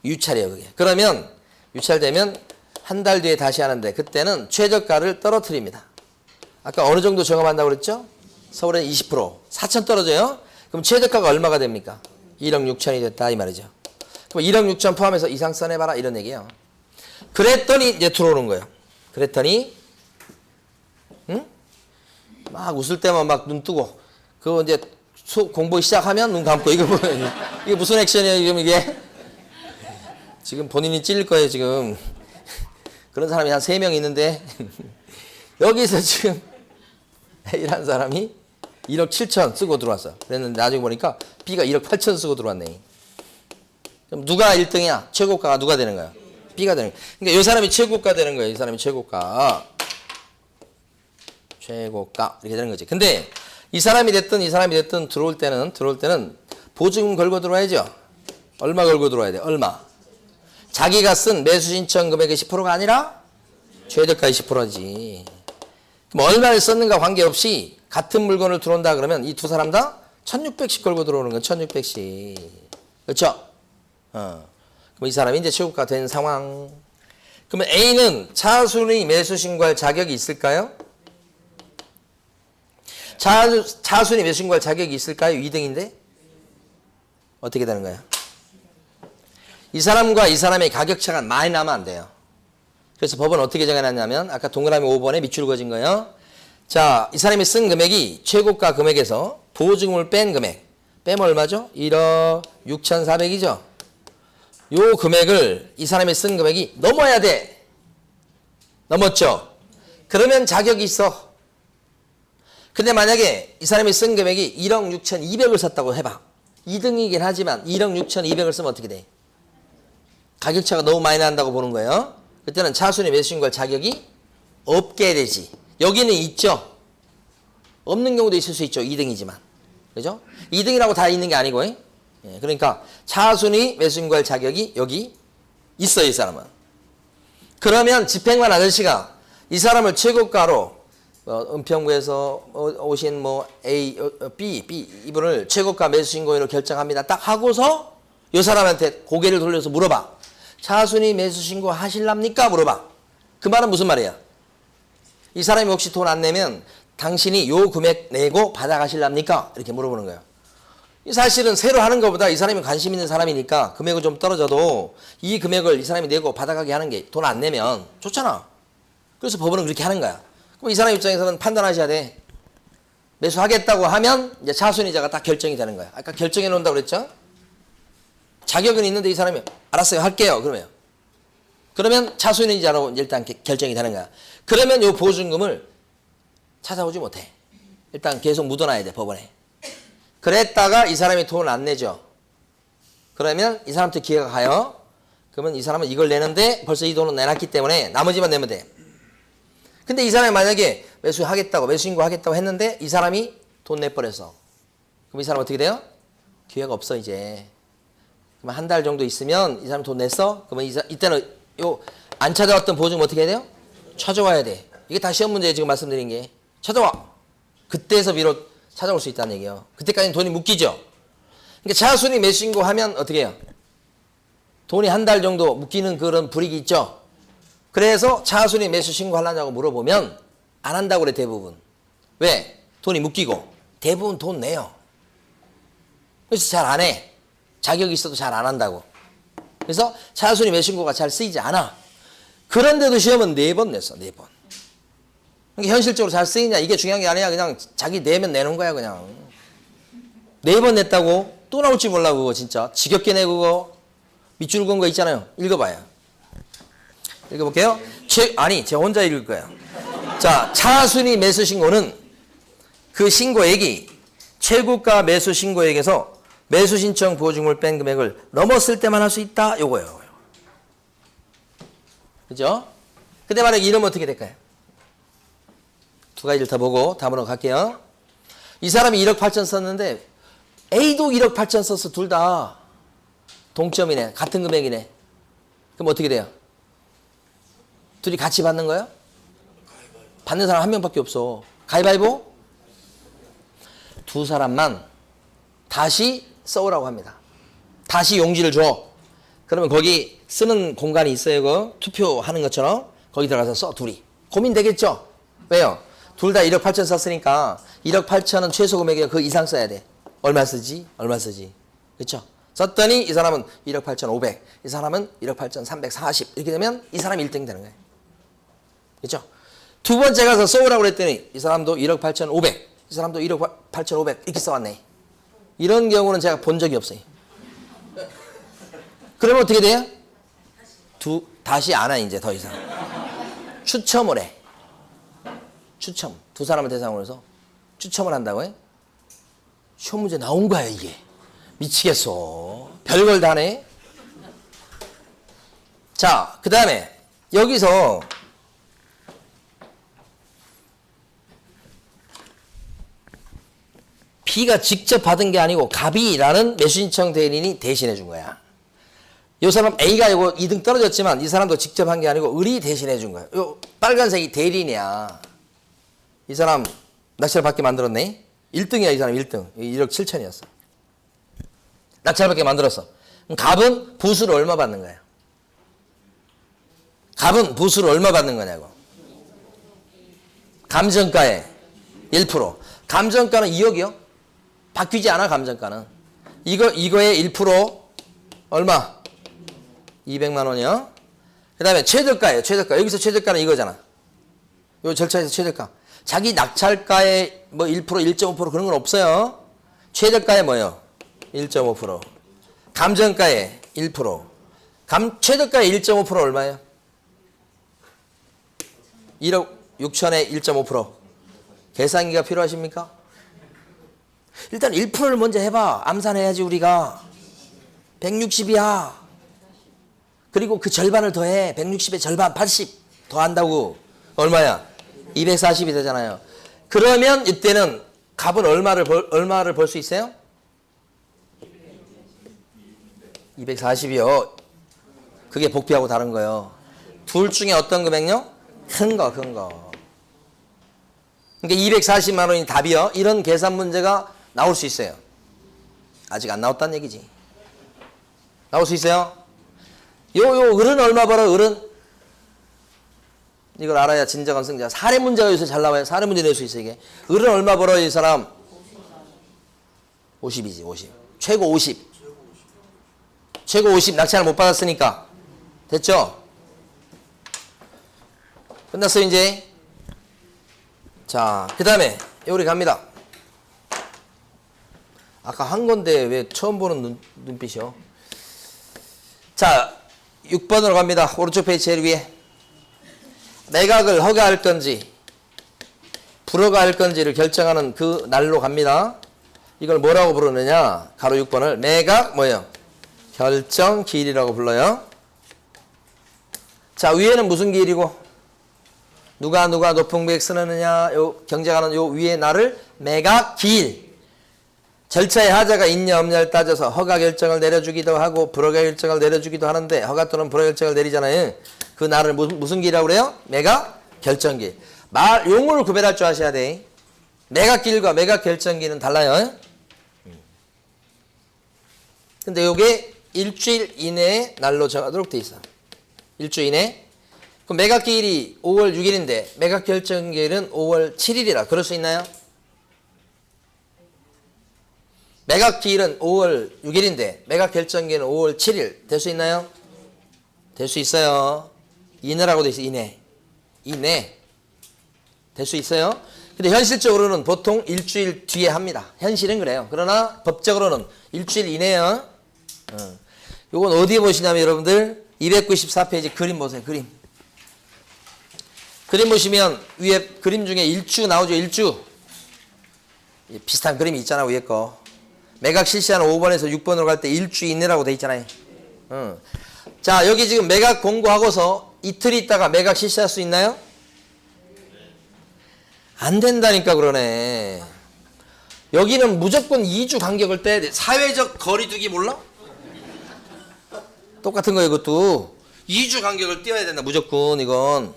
유찰이에요, 그게. 그러면 유찰되면 한 달 뒤에 다시 하는데 그때는 최저가를 떨어뜨립니다. 아까 어느 정도 저감한다고 그랬죠? 서울에 20%, 4천 떨어져요? 그럼 최저가가 얼마가 됩니까? 1억 6천이 됐다 이 말이죠. 그럼 1억 6천 포함해서 이상 써내봐라 이런 얘기예요. 그랬더니 이제 들어오는 거예요. 그랬더니 응? 막 웃을 때만 막 눈 뜨고 그거 이제 공부 시작하면 눈 감고 이게 무슨 액션이에요 지금 이게? 지금 본인이 찔릴 거예요 지금. 그런 사람이 한 3명 있는데 여기서 지금 A라는 사람이 1억 7천 쓰고 들어왔어. 그랬는데 나중에 보니까 B가 1억 8천 쓰고 들어왔네. 그럼 누가 1등이야? 최고가가 누가 되는 거야? B가 되는 거야. 그러니까 이 사람이 최고가 되는 거예요. 이 사람이 최고가. 최고가 이렇게 되는 거지. 근데 이 사람이 됐든 들어올 때는 보증금 걸고 들어와야죠. 얼마 걸고 들어와야 돼? 얼마? 자기가 쓴 매수 신청 금액의 10%가 아니라 최저가의 10%지. 그럼 얼마를 썼는가 관계없이 같은 물건을 들어온다 그러면 이 두 사람 다 1600씩 걸고 들어오는 건 1600씩. 그렇죠? 그럼 이 사람이 이제 최고가 된 상황. 그러면 A는 차순위 매수 신고할 자격이 있을까요? 차순위 매수 신고할 자격이 있을까요? 2등인데? 어떻게 되는 거예요? 이 사람과 이 사람의 가격차가 많이 나면 안 돼요. 그래서 법은 어떻게 정해놨냐면 아까 동그라미 5번에 밑줄 그어진 거예요. 자, 이 사람이 쓴 금액이 최고가 금액에서 보증금을 뺀 금액. 빼면 얼마죠? 1억 6,400이죠. 요 금액을 이 사람이 쓴 금액이 넘어야 돼. 넘었죠? 그러면 자격이 있어. 근데 만약에 이 사람이 쓴 금액이 1억 6,200을 썼다고 해봐. 2등이긴 하지만 1억 6,200을 쓰면 어떻게 돼? 가격차가 너무 많이 난다고 보는 거예요. 그때는 차순위 매수 신고할 자격이 없게 되지. 여기는 있죠. 없는 경우도 있을 수 있죠. 2등이지만. 그죠? 2등이라고 다 있는 게 아니고. 예, 그러니까 차순위 매수 신고할 자격이 여기 있어요. 이 사람은. 그러면 집행관 아저씨가 이 사람을 최고가로 은평구에서 오신 뭐 A, B 이분을 최고가 매수 신고인으로 결정합니다. 딱 하고서 이 사람한테 고개를 돌려서 물어봐. 차순위 매수 신고 하실랍니까? 물어봐. 그 말은 무슨 말이야? 이 사람이 혹시 돈 안 내면 당신이 요 금액 내고 받아가실랍니까? 이렇게 물어보는 거예요. 사실은 새로 하는 것보다 이 사람이 관심 있는 사람이니까 금액은 좀 떨어져도 이 금액을 이 사람이 내고 받아가게 하는 게 돈 안 내면 좋잖아. 그래서 법원은 그렇게 하는 거야. 그럼 이 사람 입장에서는 판단하셔야 돼. 매수하겠다고 하면 이제 차순위자가 딱 결정이 되는 거야. 아까 결정해 놓는다고 그랬죠? 자격은 있는데 이 사람이 알았어요 할게요 그러면 차순위자로 일단 결정이 되는 거야. 그러면 요 보증금을 찾아오지 못해. 일단 계속 묻어놔야 돼 법원에. 그랬다가 이 사람이 돈을 안 내죠. 그러면 이 사람한테 기회가 가요. 그러면 이 사람은 이걸 내는데 벌써 이 돈은 내놨기 때문에 나머지만 내면 돼. 근데 이 사람이 만약에 매수하겠다고 매수 신고하겠다고 했는데 이 사람이 돈 내버려서 그럼 이 사람 어떻게 돼요? 기회가 없어 이제. 그럼 한 달 정도 있으면 이 사람 돈 냈어? 그러면 이때는 요 안 찾아왔던 보증금 어떻게 해야 돼요? 찾아와야 돼. 이게 다 시험 문제에 지금 말씀드린 게. 찾아와. 그때에서 비롯 찾아올 수 있다는 얘기예요. 그때까지는 돈이 묶이죠. 그러니까 차순위 매수신고하면 어떻게 해요? 돈이 한 달 정도 묶이는 그런 불이익이 있죠. 그래서 차순위 매수 신고하려냐고 물어보면 안 한다고 그래 대부분. 왜? 돈이 묶이고 대부분 돈 내요. 그래서 잘 안 해. 자격이 있어도 잘 안 한다고. 그래서 차순위 매수 신고가 잘 쓰이지 않아. 그런데도 시험은 4번 냈어. 4번. 그러니까 현실적으로 잘 쓰이냐 이게 중요한 게 아니야. 그냥 자기 내면 내는 거야 그냥. 4번 냈다고 또 나올지 몰라 그거 진짜. 지겹게 내 그거. 밑줄 그은 거 있잖아요. 읽어봐요. 읽어볼게요. 아니 제가 혼자 읽을 거예요. 자, 차순위 매수 신고는 그 신고액이 최고가 매수 신고액에서 매수 신청 보증금을 뺀 금액을 넘었을 때만 할 수 있다. 요거예요. 그죠? 근데 만약에 이러면 어떻게 될까요? 두 가지를 더 보고 다음으로 갈게요. 이 사람이 1억 8천 썼는데 A도 1억 8천 썼어. 둘 다 동점이네. 같은 금액이네. 그럼 어떻게 돼요? 둘이 같이 받는 거예요? 받는 사람 한 명밖에 없어. 가위바위보? 두 사람만 다시 써오라고 합니다. 다시 용지를 줘. 그러면 거기 쓰는 공간이 있어요. 그 투표하는 것처럼 거기 들어가서 써. 둘이. 고민되겠죠? 왜요? 둘 다 1억 8천 썼으니까 1억 8천은 최소 금액이야. 그 이상 써야 돼. 얼마 쓰지? 얼마 쓰지? 그렇죠? 썼더니 이 사람은 1억 8천 500, 이 사람은 1억 8천 340 이렇게 되면 이 사람이 1등 되는 거예요. 그렇죠? 두 번째 가서 써오라고 그랬더니 이 사람도 1억 8천 500, 이 사람도 1억 8천 500 이렇게 써왔네. 이런 경우는 제가 본 적이 없어요. 그러면 어떻게 돼요? 다시 안 해 이제 더 이상. 추첨을 해. 추첨. 두 사람을 대상으로 해서 추첨을 한다고 해? 시험 문제 나온 거야 이게. 미치겠어. 별걸 다 내. 자, 그 다음에 여기서 B가 직접 받은 게 아니고 갑이라는 매수신청 대리인이 대신해 준 거야. 이 사람 A가 이거 2등 떨어졌지만 이 사람도 직접 한 게 아니고 을이 대신해 준 거야. 요 빨간색이 대리인이야. 이 사람 낙찰 받게 만들었네. 1등이야 이 사람 1등. 1억 7천이었어. 낙찰 받게 만들었어. 그럼 갑은 부수를 얼마 받는 거야? 갑은 부수를 얼마 받는 거냐고. 감정가에 1%. 감정가는 2억이요? 바뀌지 않아 감정가는. 이거의 1% 얼마? 200만 원이요. 그 다음에 최저가예요. 최저가. 여기서 최저가는 이거잖아. 요 절차에서 최저가. 자기 낙찰가에 뭐 1%, 1.5% 그런 건 없어요. 최저가에 뭐요? 1.5%. 감정가에 1%. 최저가에 1.5% 얼마예요? 1억 6천에 1.5%. 계산기가 필요하십니까? 일단 1%를 먼저 해봐. 암산해야지 우리가. 160이야. 그리고 그 절반을 더해. 160의 절반 80 더한다고. 얼마야? 240이 되잖아요. 그러면 이때는 갑은 얼마를 벌 수 있어요? 240이요. 그게 복비하고 다른 거예요. 둘 중에 어떤 금액요? 큰 거. 그러니까 240만 원이 답이요. 이런 계산 문제가 나올 수 있어요. 아직 안 나왔다는 얘기지. 나올 수 있어요? 요 을은 얼마 벌어? 을은 이걸 알아야 진정한 승자. 사례 문제가 요새 잘 나와요. 사례 문제 낼 수 있어 이게. 을은 얼마 벌어 이 사람? 50이지 50. 최고 50. 최고 50 낙찰을 못 받았으니까. 됐죠? 끝났어요 이제. 자, 그 다음에 요리 갑니다. 아까 한 건데 왜 처음 보는 눈빛이요? 자, 6번으로 갑니다. 오른쪽 페이지 제일 위에. 매각을 허가할 건지 불허가할 건지를 결정하는 그 날로 갑니다. 이걸 뭐라고 부르느냐? 가로 6번을 매각 뭐예요? 결정 기일이라고 불러요. 자, 위에는 무슨 기일이고 누가 높은 금액 쓰느냐 요 경쟁하는 요 위에 날을 매각 기일. 절차에 하자가 있냐 없냐를 따져서 허가 결정을 내려주기도 하고 불허가 결정을 내려주기도 하는데 허가 또는 불허 결정을 내리잖아요. 그 날을 무슨 기일이라고 그래요? 매각 결정기일. 용어를 구별할 줄 아셔야 돼. 매각기일과 매각결정기는 달라요. 근데 요게 일주일 이내에 날로 정하도록 돼 있어. 일주일 이내. 그럼 매각기일이 5월 6일인데 매각결정기일은 5월 7일이라 그럴 수 있나요? 매각기일은 5월 6일인데 매각결정기일은 5월 7일 될 수 있나요? 될 수 있어요. 이내라고 돼 있어. 이내 될 수 있어요. 근데 현실적으로는 보통 일주일 뒤에 합니다. 현실은 그래요. 그러나 법적으로는 일주일 이내요. 요건 어디에 보시냐면 여러분들 294페이지 그림 보세요. 그림 보시면 위에 그림 중에 일주 나오죠. 일주 비슷한 그림이 있잖아. 위에 거 매각 실시하는 5번에서 6번으로 갈 때 일주 이내라고 돼 있잖아요. 자, 여기 지금 매각 공고하고서 이틀 있다가 매각 실시할 수 있나요? 안 된다니까 그러네. 여기는 무조건 2주 간격을 떼야 돼. 사회적 거리두기 몰라? 똑같은 거예요. 이것도 2주 간격을 띄어야 된다. 무조건 이건.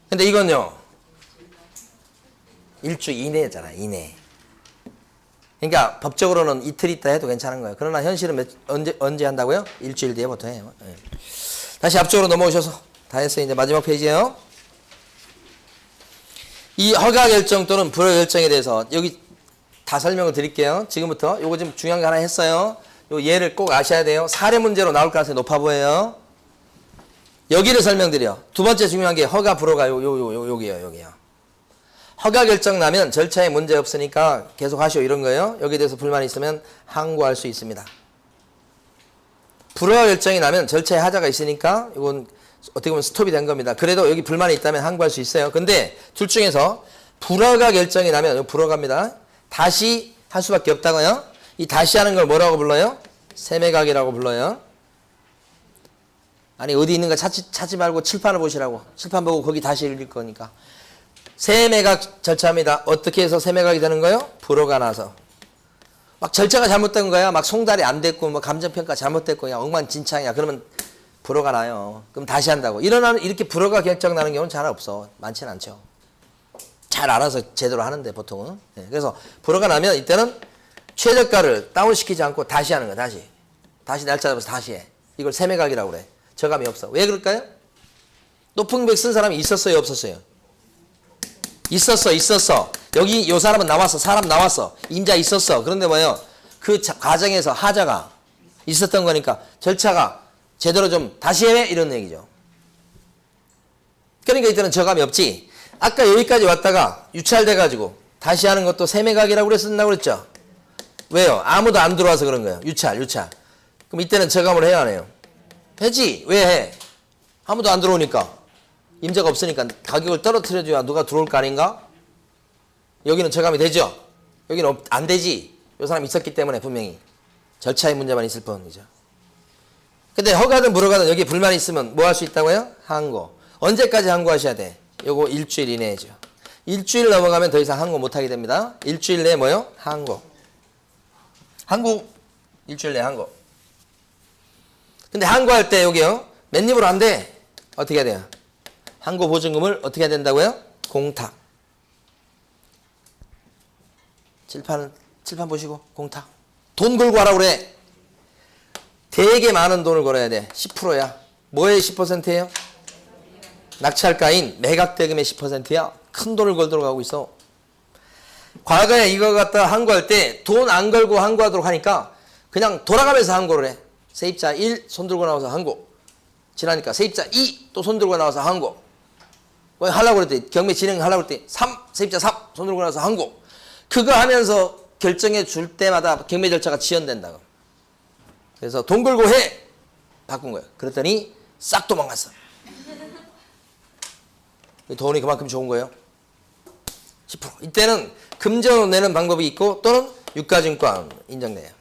근데 이건요. 일주 이내잖아. 이내. 그러니까 법적으로는 이틀 있다 해도 괜찮은 거예요. 그러나 현실은 언제 한다고요? 일주일 뒤에 보통 해요. 네. 다시 앞쪽으로 넘어오셔서 다 했어요. 이제 마지막 페이지예요. 이 허가 결정 또는 불허 결정에 대해서 여기 다 설명을 드릴게요. 지금부터 요거 좀 중요한 거 하나 했어요. 요 예를 꼭 아셔야 돼요. 사례 문제로 나올 가능성이 높아 보여요. 여기를 설명드려. 두 번째 중요한 게 허가 불허가 여기요. 허가 결정 나면 절차에 문제 없으니까 계속 하시오 이런 거예요. 여기에 대해서 불만이 있으면 항고할 수 있습니다. 불허 결정이 나면 절차에 하자가 있으니까 이건 어떻게 보면 스톱이 된 겁니다. 그래도 여기 불만이 있다면 항고할 수 있어요. 근데 둘 중에서 불허가 결정이 나면 불허가입니다. 다시 할 수밖에 없다고요. 이 다시 하는 걸 뭐라고 불러요? 세매각이라고 불러요. 아니 어디 있는가 찾지 말고 칠판을 보시라고. 칠판 보고 거기 다시 읽을 거니까. 세매각 절차입니다. 어떻게 해서 세매각이 되는 거예요? 불허가 나서. 막 절차가 잘못된 거야. 막 송달이 안 됐고 뭐 감정평가 잘못됐고 그냥 엉망진창이야. 그러면 불허가 나요. 그럼 다시 한다고. 이렇게 불허가 결정 나는 경우는 잘 없어. 많지는 않죠. 잘 알아서 제대로 하는데 보통은. 네. 그래서 불허가 나면 이때는 최저가를 다운시키지 않고 다시 하는 거야. 다시 날짜 잡아서 다시 해. 이걸 세매각이라고 그래. 저감이 없어. 왜 그럴까요? 높은 금액 쓴 사람이 있었어요? 없었어요? 있었어. 여기 요 사람은 나왔어. 사람 나왔어. 임자 있었어. 그런데 뭐예요? 그 과정에서 하자가 있었던 거니까 절차가 제대로 좀 다시 해 이런 얘기죠. 그러니까 이때는 저감이 없지. 아까 여기까지 왔다가 유찰돼가지고 다시 하는 것도 세매각이라고 그랬었다고 그랬죠. 왜요? 아무도 안 들어와서 그런 거예요. 유찰. 그럼 이때는 저감을 해야 하네요. 해지. 왜 해? 아무도 안 들어오니까. 임자가 없으니까 가격을 떨어뜨려줘야 누가 들어올 거 아닌가? 여기는 저감이 되죠? 여기는 안 되지. 이 사람이 있었기 때문에 분명히. 절차의 문제만 있을 뿐이죠. 근데 허가든 불허가든 여기 불만이 있으면 뭐 할 수 있다고요? 항고. 언제까지 항고하셔야 돼? 요거 일주일 이내죠. 일주일 넘어가면 더 이상 항고 못하게 됩니다. 일주일 내에 뭐요? 항고. 일주일 내에 항고. 근데 항고할 때 여기요. 맨입으로 안 돼. 어떻게 해야 돼요? 항고 보증금을 어떻게 해야 된다고요? 공탁. 칠판 보시고 공탁. 돈 걸고 하라고 그래. 되게 많은 돈을 걸어야 돼. 10%야. 뭐의 10%예요? 낙찰가인 매각대금의 10%야. 큰 돈을 걸도록 하고 있어. 과거에 이거 갖다 항고할 때 돈 안 걸고 항고하도록 하니까 그냥 돌아가면서 항고를 해. 세입자 1 손 들고 나와서 항고. 지나니까 세입자 2 또 손 들고 나와서 항고. 뭐 하려고 그랬더니 경매 진행하려고 그랬더니 3 세입자 3 손 들고 나와서 항고. 그거 하면서 결정해 줄 때마다 경매 절차가 지연된다고. 그래서 돈 걸고 해! 바꾼 거예요. 그랬더니 싹 도망갔어. 돈이 그만큼 좋은 거예요. 10%. 이때는 금전 내는 방법이 있고 또는 유가증권 인정돼요.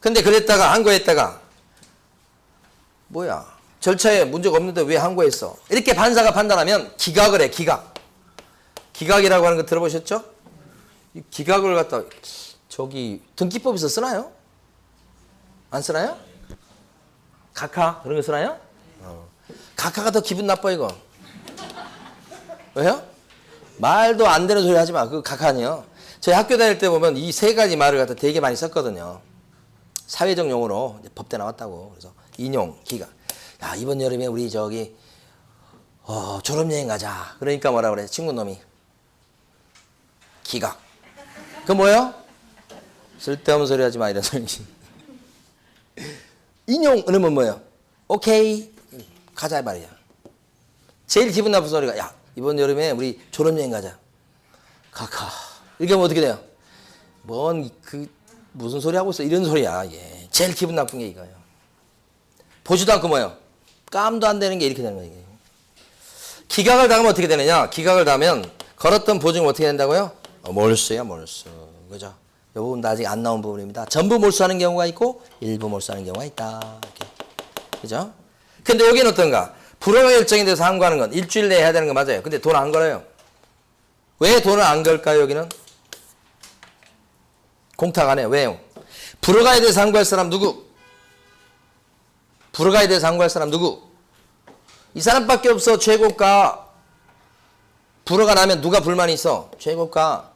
근데 그랬다가 항고했다가 뭐야 절차에 문제가 없는데 왜 항고했어? 이렇게 판사가 판단하면 기각을 해. 기각이라고 하는 거 들어보셨죠? 이 기각을 갖다 저기 등기법에서 쓰나요? 안 쓰나요? 각하 그런 거 쓰나요? 각하가 더 기분 나빠 이거. 왜요? 말도 안 되는 소리 하지 마. 그거 각하니요. 저희 학교 다닐 때 보면 이 세 가지 말을 갖다 되게 많이 썼거든요. 사회적 용어로 이제 법대 나왔다고. 그래서 인용, 기각. 야, 이번 여름에 우리 저기 졸업여행 가자. 그러니까 뭐라 그래? 친구놈이 기각. 그 뭐예요? 쓸데없는 소리 하지 마 이런 소리. 인용 그러면 뭐예요? 오케이 가자 말이야. 제일 기분 나쁜 소리가 야 이번 여름에 우리 졸업여행 가자. 카카. 이렇게 하면 어떻게 돼요? 무슨 소리 하고 있어? 이런 소리야. 예. 제일 기분 나쁜 게 이거예요. 보지도 않고 뭐예요? 깜도 안 되는 게 이렇게 되는 거예요. 기각을 당하면 어떻게 되느냐? 기각을 당하면 걸었던 보증이 어떻게 된다고요? 몰수야 몰수. 그죠? 이 부분도 아직 안 나온 부분입니다. 전부 몰수하는 경우가 있고 일부 몰수하는 경우가 있다. 이렇게. 그죠? 근데 여기는 어떤가? 불허가 결정이 돼서 항고하는 건 일주일 내에 해야 되는 거 맞아요. 근데 돈 안 걸어요. 왜 돈을 안 걸까요? 여기는? 공탁 안 해요. 왜요? 불허가에 대해서 항고할 사람 누구? 불허가에 대해서 항고할 사람 누구? 이 사람밖에 없어. 최고가. 불허가 나면 누가 불만이 있어? 최고가.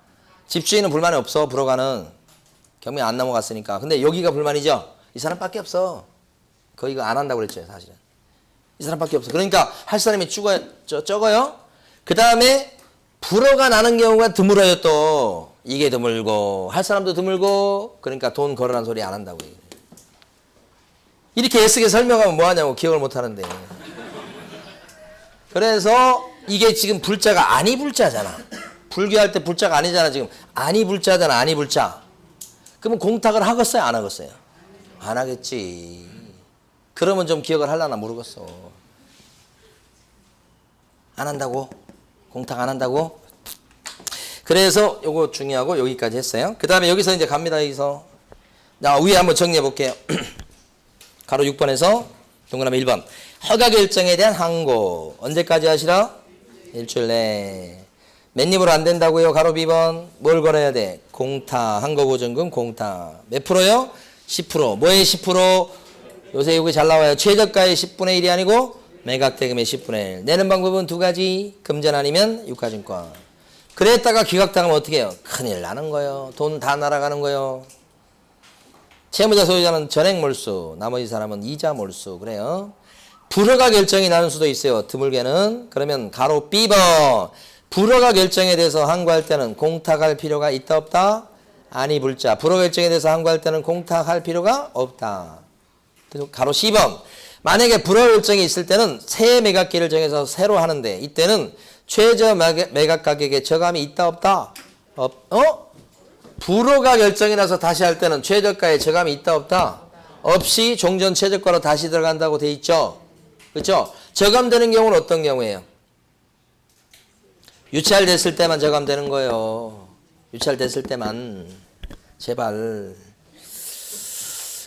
집주인은 불만이 없어. 불허가는. 경매 안 넘어갔으니까. 근데 여기가 불만이죠? 이 사람밖에 없어. 거의 이거 안 한다고 그랬죠. 사실은. 이 사람밖에 없어. 그러니까 할 사람이 적어요. 그 다음에 불허가 나는 경우가 드물어요 또. 이게 드물고 할 사람도 드물고 그러니까 돈 걸으라는 소리 안 한다고. 이렇게 애쓰게 설명하면 뭐하냐고. 기억을 못하는데. 그래서 이게 지금 불자가 아니 불자잖아. 불교할 때 불자가 아니잖아. 지금 아니 불자잖아. 아니 불자. 그러면 공탁을 하겠어요? 안 하겠어요? 안 하겠지. 그러면 좀 기억을 하려나 모르겠어. 안 한다고? 공탁 안 한다고? 그래서 요거 중요하고 여기까지 했어요. 그 다음에 여기서 이제 갑니다. 여기서. 자, 위에 한번 정리해 볼게요. 가로 6번에서 동그라미 1번. 허가 결정에 대한 항고. 언제까지 하시라? 일주일 내. 맨입으로 안 된다고요? 가로 B번. 뭘 걸어야 돼? 공탁. 항고보증금 공탁. 몇 프로요? 10%. 뭐의 10%? 요새 여기 잘 나와요. 최저가의 10분의 1이 아니고 매각대금의 10분의 1. 내는 방법은 두 가지. 금전 아니면 유가증권. 그랬다가 기각당하면 어떻게 해요? 큰일 나는 거예요. 돈 다 날아가는 거예요. 채무자 소유자는 전액 몰수. 나머지 사람은 이자 몰수. 그래요. 불허가 결정이 나는 수도 있어요. 드물게는. 그러면 가로 B번. 불허가 결정에 대해서 항고할 때는 공탁할 필요가 있다 없다? 아니 불자. 불허 결정에 대해서 항고할 때는 공탁할 필요가 없다. 가로 C번. 만약에 불허 결정이 있을 때는 새 매각기를 정해서 새로 하는데 이때는 최저 매각 가격에 저감이 있다 없다? 불허가 결정이 나서 다시 할 때는 최저가에 저감이 있다 없다? 없이 종전 최저가로 다시 들어간다고 돼 있죠. 그렇죠? 저감되는 경우는 어떤 경우예요? 유찰됐을 때만 저감되는 거예요. 유찰됐을 때만. 제발.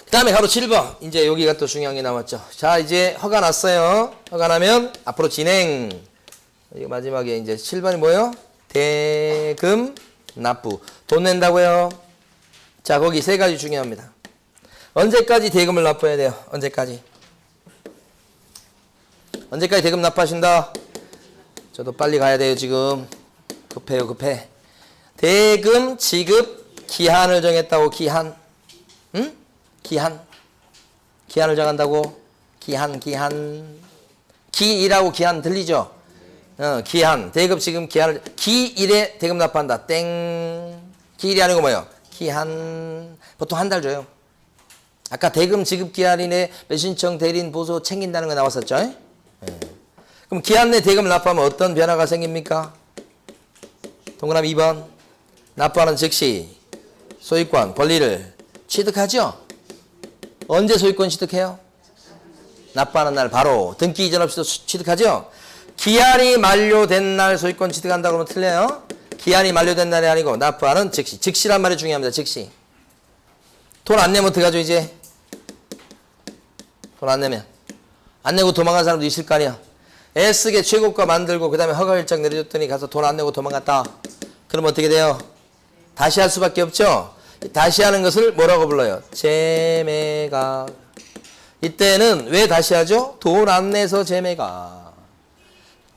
그 다음에 가로 7번. 이제 여기가 또 중요한 게 남았죠. 자, 이제 허가 났어요. 허가 나면 앞으로 진행. 이거 마지막에 이제 7번이 뭐예요? 대금 납부. 돈 낸다고요? 자, 거기 세 가지 중요합니다. 언제까지 대금을 납부해야 돼요? 언제까지? 언제까지 대금 납부하신다? 저도 빨리 가야 돼요, 지금. 급해요, 급해. 대금 지급 기한을 정했다고, 기한. 응? 기한. 기한을 정한다고? 기한. 기일하고 기한 들리죠? 기한. 대금 지금 기한을, 기일에 대금 납부한다. 땡. 기일이 아니고 뭐예요? 기한. 보통 한 달 줘요. 아까 대금 지급 기한이네 매수신청 대리인 보소 챙긴다는 거 나왔었죠? 네. 그럼 기한 내 대금을 납부하면 어떤 변화가 생깁니까? 동그라미 2번. 납부하는 즉시 소유권, 권리를 취득하죠? 언제 소유권 취득해요? 납부하는 날 바로. 등기 이전 없이도 취득하죠? 기한이 만료된 날 소유권 취득한다고 그러면 틀려요? 기한이 만료된 날이 아니고 납부하는 즉시. 즉시란 말이 중요합니다. 즉시. 돈 안 내면 어떡하죠 이제? 돈 안 내면. 안 내고 도망간 사람도 있을 거 아니야. 애쓰게 최고가 만들고 그 다음에 허가 일정 내려줬더니 가서 돈 안 내고 도망갔다. 그럼 어떻게 돼요? 다시 할 수밖에 없죠? 다시 하는 것을 뭐라고 불러요? 재매각. 이때는 왜 다시 하죠? 돈 안 내서 재매각.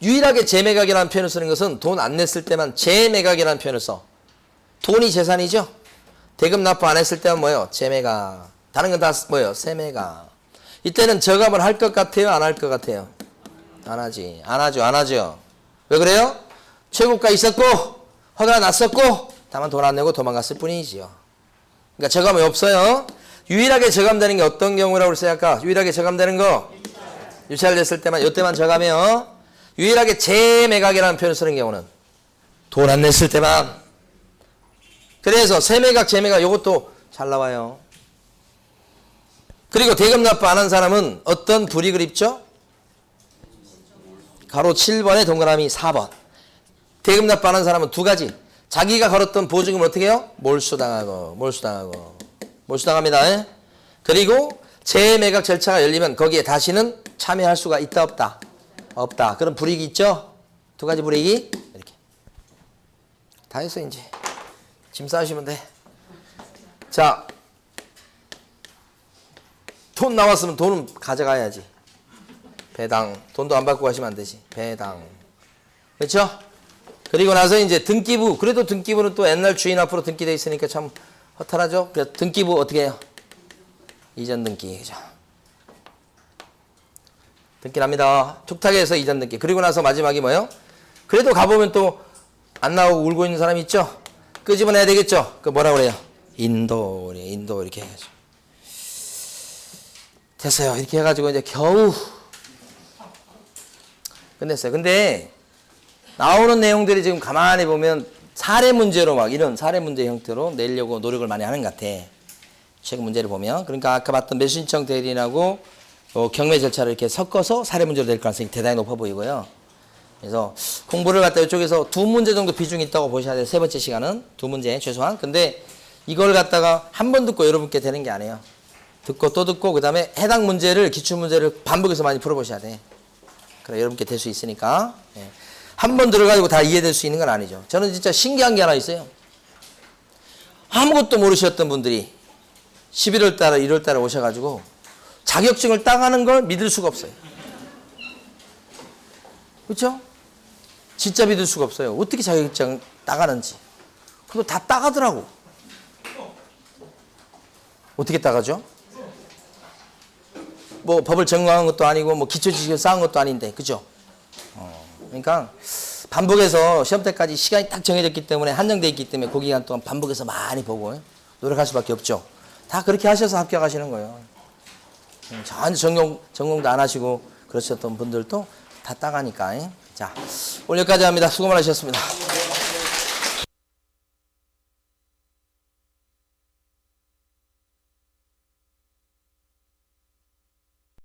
유일하게 재매각이라는 표현을 쓰는 것은 돈 안 냈을 때만 재매각이라는 표현을 써. 돈이 재산이죠. 대금 납부 안 했을 때는 뭐예요? 재매각. 다른 건 다 뭐예요? 세매각. 이때는 저감을 할 것 같아요? 안 할 것 같아요? 안 하지. 안 하죠. 안 하죠. 왜 그래요? 최고가 있었고 허가가 났었고 다만 돈 안 내고 도망갔을 뿐이지요. 그러니까 저감이 없어요. 유일하게 저감되는 게 어떤 경우라고 생각할까? 유일하게 저감되는 거 유찰됐을 때만 이때만 저감해요. 유일하게 재매각이라는 표현을 쓰는 경우는 돈 안 냈을 때만. 그래서 세매각 재매각 이것도 잘 나와요. 그리고 대금 납부 안 한 사람은 어떤 불이익을 입죠? 가로 7번에 동그라미 4번. 대금 납부 안 한 사람은 두 가지. 자기가 걸었던 보증금을 어떻게 해요? 몰수당하고 몰수당합니다. 예? 그리고 재매각 절차가 열리면 거기에 다시는 참여할 수가 있다 없다? 없다. 그런 불이익이 있죠? 두 가지 불이익이 이렇게. 다 했어 이제. 짐 싸시면 돼. 자, 돈 나왔으면 돈은 가져가야지. 배당. 돈도 안 받고 가시면 안 되지. 배당. 그렇죠? 그리고 나서 이제 등기부. 그래도 등기부는 또 옛날 주인 앞으로 등기돼 있으니까 참 허탈하죠? 그래서 등기부 어떻게 해요? 이전 등기. 그죠? 등기랍니다. 툭탁해서 이전 등기. 그리고 나서 마지막이 뭐예요? 그래도 가보면 또 안 나오고 울고 있는 사람이 있죠? 끄집어내야 되겠죠? 그 뭐라 그래요? 인도 이렇게 해가지고. 됐어요. 이렇게 해가지고 이제 겨우 끝냈어요. 근데 나오는 내용들이 지금 가만히 보면 사례 문제로 막 이런 사례 문제 형태로 내려고 노력을 많이 하는 것 같아. 최근 문제를 보면. 그러니까 아까 봤던 매수신청 대리인하고 경매 절차를 이렇게 섞어서 사례 문제로 될 가능성이 대단히 높아 보이고요. 그래서 공부를 갖다 이쪽에서 두 문제 정도 비중이 있다고 보셔야 돼요. 세 번째 시간은 두 문제 최소한. 근데 이걸 갖다가 한 번 듣고 여러분께 되는 게 아니에요. 듣고 또 듣고 그 다음에 해당 문제를 기출문제를 반복해서 많이 풀어보셔야 돼. 그래 여러분께 될 수 있으니까. 예. 한 번 들어가지고 다 이해될 수 있는 건 아니죠. 저는 진짜 신기한 게 하나 있어요. 아무것도 모르셨던 분들이 11월 달에 1월 달에 오셔가지고 자격증을 따가는 걸 믿을 수가 없어요. 그렇죠? 진짜 믿을 수가 없어요. 어떻게 자격증 따가는지. 그거 다 따가더라고. 어떻게 따가죠? 뭐 법을 전공한 것도 아니고 뭐 기초 지식을 쌓은 것도 아닌데, 그죠? 그러니까 반복해서 시험 때까지 시간이 딱 정해졌기 때문에 한정돼 있기 때문에 그 기간 동안 반복해서 많이 보고 노력할 수밖에 없죠. 다 그렇게 하셔서 합격하시는 거예요. 전혀 전공도 안 하시고 그러셨던 분들도 다 따가니까. 자, 오늘 여기까지 합니다. 수고 많으셨습니다.